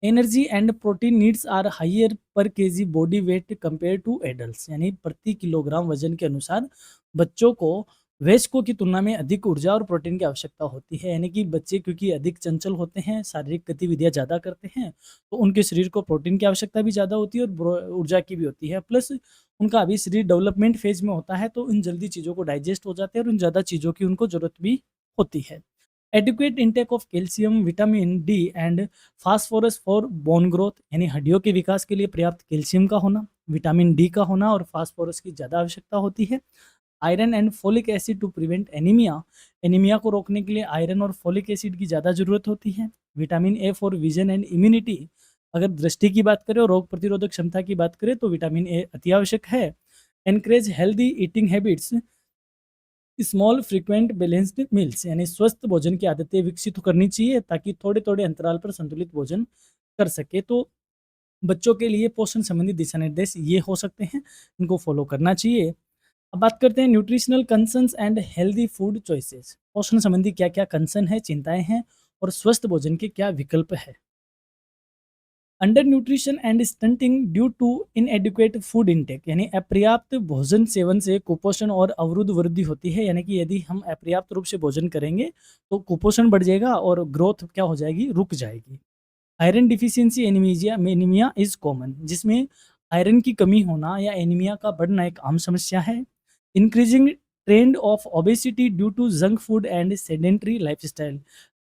Energy and protein needs are higher per kg body weight compare to adults, यानी प्रति किलोग्राम वजन के अनुसार बच्चों को वयस्कों की तुलना में अधिक ऊर्जा और प्रोटीन की आवश्यकता होती है। यानी कि बच्चे क्योंकि अधिक चंचल होते हैं, शारीरिक गतिविधियां ज़्यादा करते हैं, तो उनके शरीर को प्रोटीन की आवश्यकता भी ज़्यादा होती है और ऊर्जा की भी होती है। प्लस उनका अभी शरीर डेवलपमेंट फेज में होता है, तो इन जल्दी चीज़ों को डाइजेस्ट हो जाते हैं और उन ज़्यादा चीज़ों की उनको ज़रूरत भी होती है। Adequate intake of calcium, vitamin D and phosphorus for bone growth, यानी हड्डियों के विकास के लिए पर्याप्त कैल्शियम का होना, विटामिन डी का होना और फास्फोरस की ज़्यादा आवश्यकता होती है। Iron and folic acid to prevent anaemia, anaemia को रोकने के लिए आयरन और फोलिक एसिड की ज़्यादा जरूरत होती है। Vitamin A for vision and immunity, अगर दृष्टि की बात करें और रोग प्रतिरोधक क्षमता की बात करें तो विटामिन ए अति आवश्यक है। Encourage healthy eating habits, small frequent balanced meals, यानी स्वस्थ भोजन की आदतें विकसित करनी चाहिए ताकि थोड़े थोड़े अंतराल पर संतुलित भोजन कर सके। तो बच्चों के लिए पोषण संबंधी दिशा निर्देश ये हो सकते हैं, इनको फॉलो करना चाहिए। अब बात करते हैं nutritional concerns and healthy food choices. पोषण संबंधी क्या क्या कंसर्न है, चिंताएं हैं और स्वस्थ भोजन के क्या विकल्प है। Undernutrition and stunting due to inadequate food intake, यानी अपर्याप्त भोजन सेवन से कुपोषण और अवरुद्ध वृद्धि होती है। यानी कि यदि हम अपर्याप्त रूप से भोजन करेंगे तो कुपोषण बढ़ जाएगा और ग्रोथ क्या हो जाएगी, रुक जाएगी। Iron deficiency anaemia is common, जिसमें आयरन की कमी होना या एनीमिया का बढ़ना एक आम समस्या है। Increasing trend of obesity due to junk food and sedentary lifestyle,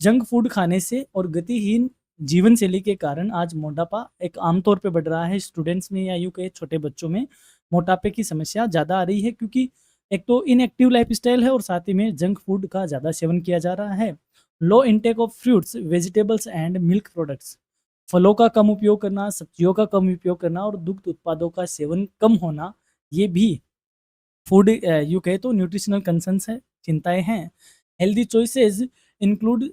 junk food खाने से और गतिहीन जीवन शैली के कारण आज मोटापा एक आमतौर पे बढ़ रहा है। स्टूडेंट्स में या यूँ कहे छोटे बच्चों में मोटापे की समस्या ज़्यादा आ रही है, क्योंकि एक तो इनएक्टिव लाइफस्टाइल है और साथ ही में जंक फूड का ज़्यादा सेवन किया जा रहा है। Low intake of fruits, vegetables and milk products, फलों का कम उपयोग करना, सब्जियों का कम उपयोग करना और दुग्ध उत्पादों का सेवन कम होना, ये भी फूड यूँ कहे तो न्यूट्रिशनल कंसर्न्स है, चिंताएँ हैं। हेल्दी चॉइसेस इंक्लूड,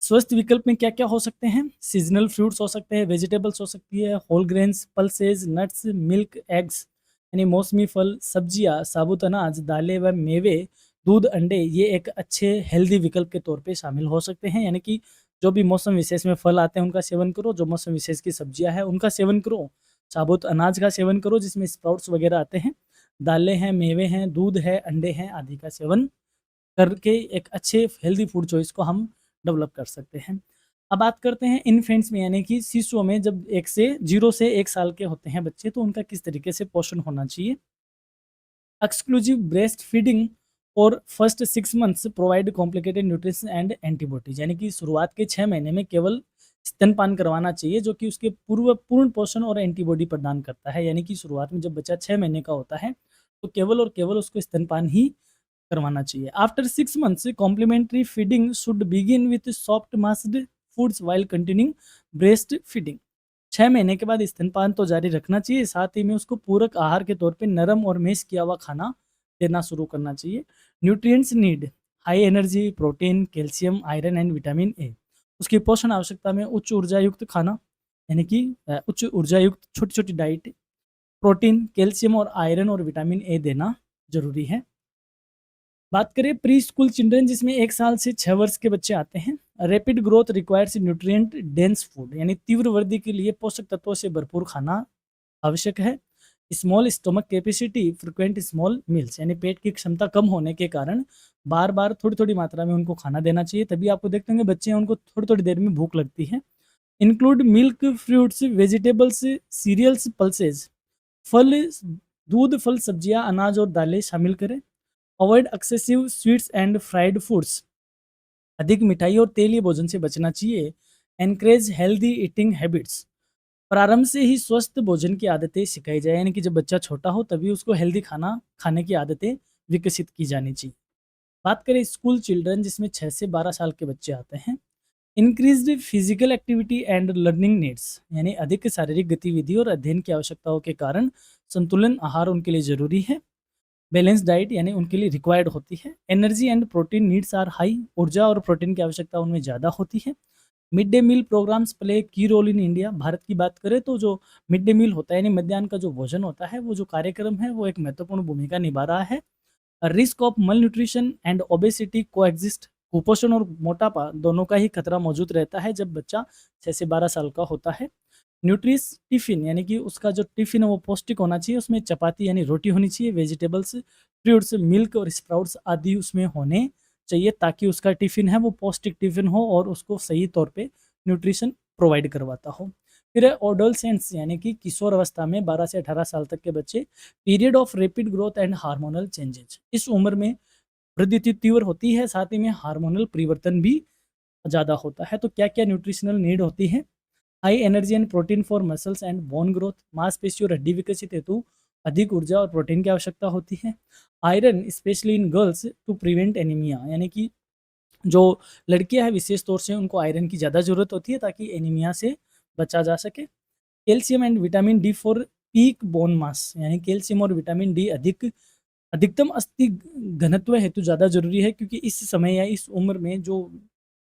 स्वस्थ विकल्प में क्या-क्या हो सकते हैं? सीज़नल फ्रूट्स हो सकते हैं, वेजिटेबल्स हो सकती है, whole grains, pulses, nuts, milk, eggs, यानी मौसमी फल, सब्जियाँ, साबुत अनाज, दालें व मेवे, दूध, अंडे, ये एक अच्छे हेल्दी विकल्प के तौर पे शामिल हो सकते हैं। यानी कि जो भी मौसम विशेष में फल आते हैं उनका सेवन करो, जो मौसम विशेष की सब्जियाँ हैं उनका सेवन करो, साबुत अनाज का सेवन करो जिसमें स्प्राउट्स वगैरह आते हैं, दालें हैं, मेवे हैं, दूध है, अंडे हैं आदि का सेवन करके एक अच्छे हेल्दी फूड चॉइस को हम डेवलप कर सकते हैं। अब बात करते हैं इन्फेंट्स में, यानी कि शिशुओं में, जब 0 से 1 साल के होते हैं बच्चे तो उनका किस तरीके से पोषण होना चाहिए। एक्सक्लूसिव ब्रेस्ट फीडिंग और first 6 months provide complicated nutrition and antibodies, यानी कि शुरुआत के 6 महीने में केवल स्तनपान करवाना चाहिए जो कि उसके पूर्ण पोषण और एंटीबॉडी प्रदान करता है। यानी कि शुरुआत में जब बच्चा 6 महीने का होता है तो केवल और केवल उसको स्तनपान ही करवाना चाहिए। After 6 months complementary feeding should begin with soft mashed foods while continuing breast feeding. 6 महीने के बाद स्तनपान तो जारी रखना चाहिए, साथ ही में उसको पूरक आहार के तौर पे नरम और मैश किया हुआ खाना देना शुरू करना चाहिए। Nutrients need, high energy, protein, calcium, iron and vitamin A. उसकी पोषण आवश्यकता में उच्च ऊर्जा युक्त खाना, यानी कि उच्च ऊर्जा युक्त छोटी-छोटी डाइट, प्रोटीन, कैल्शियम और आयरन और विटामिन ए देना ज़रूरी है। बात करें प्री स्कूल चिल्ड्रन, जिसमें 1 साल से 6 वर्ष के बच्चे आते हैं। Rapid growth requires nutrient dense food, यानी तीव्र वृद्धि के लिए पोषक तत्वों से भरपूर खाना आवश्यक है। Small stomach capacity, frequent small meals, यानी पेट की क्षमता कम होने के कारण बार-बार थोड़ी-थोड़ी मात्रा में उनको खाना देना चाहिए। तभी आपको देखते होंगे बच्चे हैं उनको थोड़ी-थोड़ी देर में भूख लगती है। Include milk, fruits, vegetables, cereals, pulses, फल, दूध, फल, सब्जियां, अनाज और दालें शामिल करें। Avoid excessive sweets and fried foods, अधिक मिठाई और तेलीय भोजन से बचना चाहिए। एनकरेज हेल्दी ईटिंग हैबिट्स, प्रारंभ से ही स्वस्थ भोजन की आदतें सिखाई जाए, यानी कि जब बच्चा छोटा हो तभी उसको हेल्दी खाना खाने की आदतें विकसित की जानी चाहिए। बात करें स्कूल चिल्ड्रन, जिसमें 6 से 12 साल के बच्चे आते हैं। Increased physical activity and learning needs, यानी अधिक शारीरिक गतिविधि और अध्ययन की आवश्यकताओं के कारण संतुलन आहार उनके लिए जरूरी है। बैलेंस डाइट यानी उनके लिए रिक्वायर्ड होती है। Energy and protein needs are high, ऊर्जा और प्रोटीन की आवश्यकता उनमें ज़्यादा होती है। Mid day meal programmes play key role in India, भारत की बात करें तो जो मिड डे मील होता है यानी मध्याह्न का जो भोजन होता है, वो जो कार्यक्रम है वो एक महत्वपूर्ण भूमिका निभा रहा है। रिस्क ऑफ मल न्यूट्रिशन एंड ओबेसिटी को एग्जिस्ट, कुपोषण और मोटापा दोनों का ही खतरा मौजूद रहता है जब बच्चा 6 से 12 साल का होता है। न्यूट्रिस टिफ़िन, यानी कि उसका जो टिफ़िन है वो पौष्टिक होना चाहिए, उसमें चपाती यानी रोटी होनी चाहिए, वेजिटेबल्स, फ्रूट्स, मिल्क और स्प्राउट्स आदि उसमें होने चाहिए ताकि उसका टिफ़िन है वो पौष्टिक टिफ़िन हो और उसको सही तौर पे न्यूट्रिशन प्रोवाइड करवाता हो। फिर है एडोलसेंट्स, यानी कि किशोर अवस्था में 12 से 18 साल तक के बच्चे, period of rapid growth and hormonal changes, इस उम्र में वृद्धि तीव्र होती है, साथ ही में हार्मोनल परिवर्तन भी ज़्यादा होता है। तो क्या-क्या न्यूट्रिशनल नीड होती है? High energy and protein for muscles and bone growth, मांसपेशी और हड्डी विकसित हेतु अधिक ऊर्जा और प्रोटीन की आवश्यकता होती है। Iron specially in girls to prevent anaemia, यानी कि जो लड़कियां हैं विशेष तौर से उनको आयरन की ज़्यादा ज़रूरत होती है ताकि एनीमिया से बचा जा सके। Calcium and vitamin D for peak bone mass, यानी कैल्शियम और विटामिन डी अधिकतम अस्थि घनत्व हेतु ज़्यादा जरूरी है, क्योंकि इस समय या इस उम्र में जो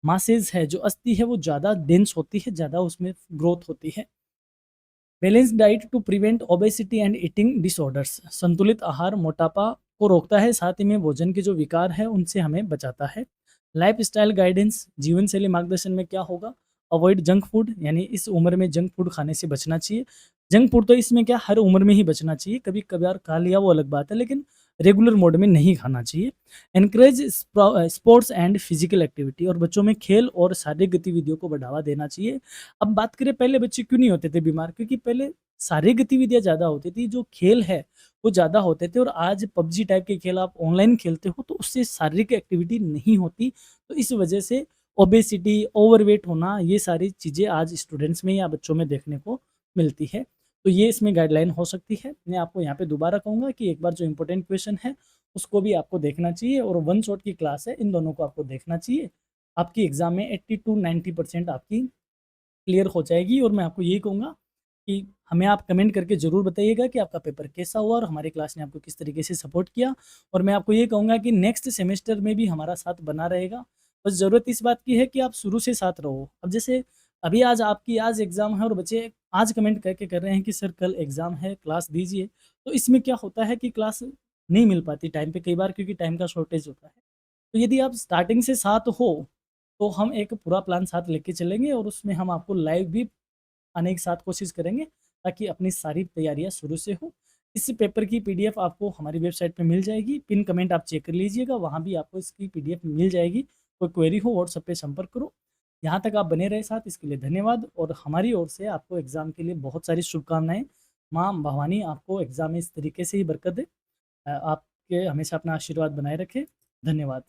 मासेज है, जो अस्थि है, वो ज़्यादा डेंस होती है, ज़्यादा उसमें ग्रोथ होती है। Balance diet to prevent obesity and eating disorders, संतुलित आहार मोटापा को रोकता है, साथ ही में भोजन के जो विकार है उनसे हमें बचाता है। लाइफ स्टाइल गाइडेंस, जीवन शैली मार्गदर्शन में क्या होगा? अवॉइड जंक फूड, यानी इस उम्र में जंक फूड खाने से बचना चाहिए। जंक फूड तो इसमें क्या हर उम्र में ही बचना चाहिए, कभी कभार खा लिया वो अलग बात है, लेकिन रेगुलर मोड में नहीं खाना चाहिए। Encourage sports and physical activity, और बच्चों में खेल और शारीरिक गतिविधियों को बढ़ावा देना चाहिए। अब बात करें पहले बच्चे क्यों नहीं होते थे बीमार, क्योंकि पहले शारीरिक गतिविधियां ज़्यादा होती थी, जो खेल है वो ज़्यादा होते थे, और आज पबजी टाइप के खेल आप ऑनलाइन खेलते हो तो उससे शारीरिक एक्टिविटी नहीं होती, तो इस वजह से ओबेसिटी, ओवरवेट होना, ये सारी चीज़ें आज स्टूडेंट्स में या बच्चों में देखने को मिलती है। तो ये इसमें गाइडलाइन हो सकती है। मैं आपको यहाँ पे दोबारा कहूँगा कि एक बार जो इंपॉर्टेंट क्वेश्चन है उसको भी आपको देखना चाहिए, और वन शॉट की क्लास है, इन दोनों को आपको देखना चाहिए। आपकी एग्जाम में 80 टू 90% आपकी क्लियर हो जाएगी। और मैं आपको यही कहूँगा कि हमें आप कमेंट करके ज़रूर बताइएगा कि आपका पेपर कैसा हुआ और हमारी क्लास ने आपको किस तरीके से सपोर्ट किया। और मैं आपको ये कहूँगा कि नेक्स्ट सेमेस्टर में भी हमारा साथ बना रहेगा। बस ज़रूरत इस बात की है कि आप शुरू से साथ रहो। अब जैसे अभी आज आपकी आज एग्ज़ाम है और बच्चे आज कमेंट करके कर रहे हैं कि सर कल एग्ज़ाम है, क्लास दीजिए। तो इसमें क्या होता है कि क्लास नहीं मिल पाती टाइम पे कई बार, क्योंकि टाइम का शॉर्टेज होता है। तो यदि आप स्टार्टिंग से साथ हो तो हम एक पूरा प्लान साथ लेके चलेंगे, और उसमें हम आपको लाइव भी आने के साथ कोशिश करेंगे, ताकि अपनी सारी तैयारियां शुरू से हो। इस पेपर की पीडीएफ आपको हमारी वेबसाइट पे मिल जाएगी, पिन कमेंट आप चेक कर लीजिएगा, वहाँ भी आपको इसकी पीडीएफ मिल जाएगी। कोई क्वेरी हो व्हाट्सएप पे संपर्क करो। यहाँ तक आप बने रहे साथ, इसके लिए धन्यवाद, और हमारी ओर से आपको एग्ज़ाम के लिए बहुत सारी शुभकामनाएं। माँ भवानी आपको एग्ज़ाम में इस तरीके से ही बरकत दे, आपके हमेशा अपना आशीर्वाद बनाए रखे। धन्यवाद।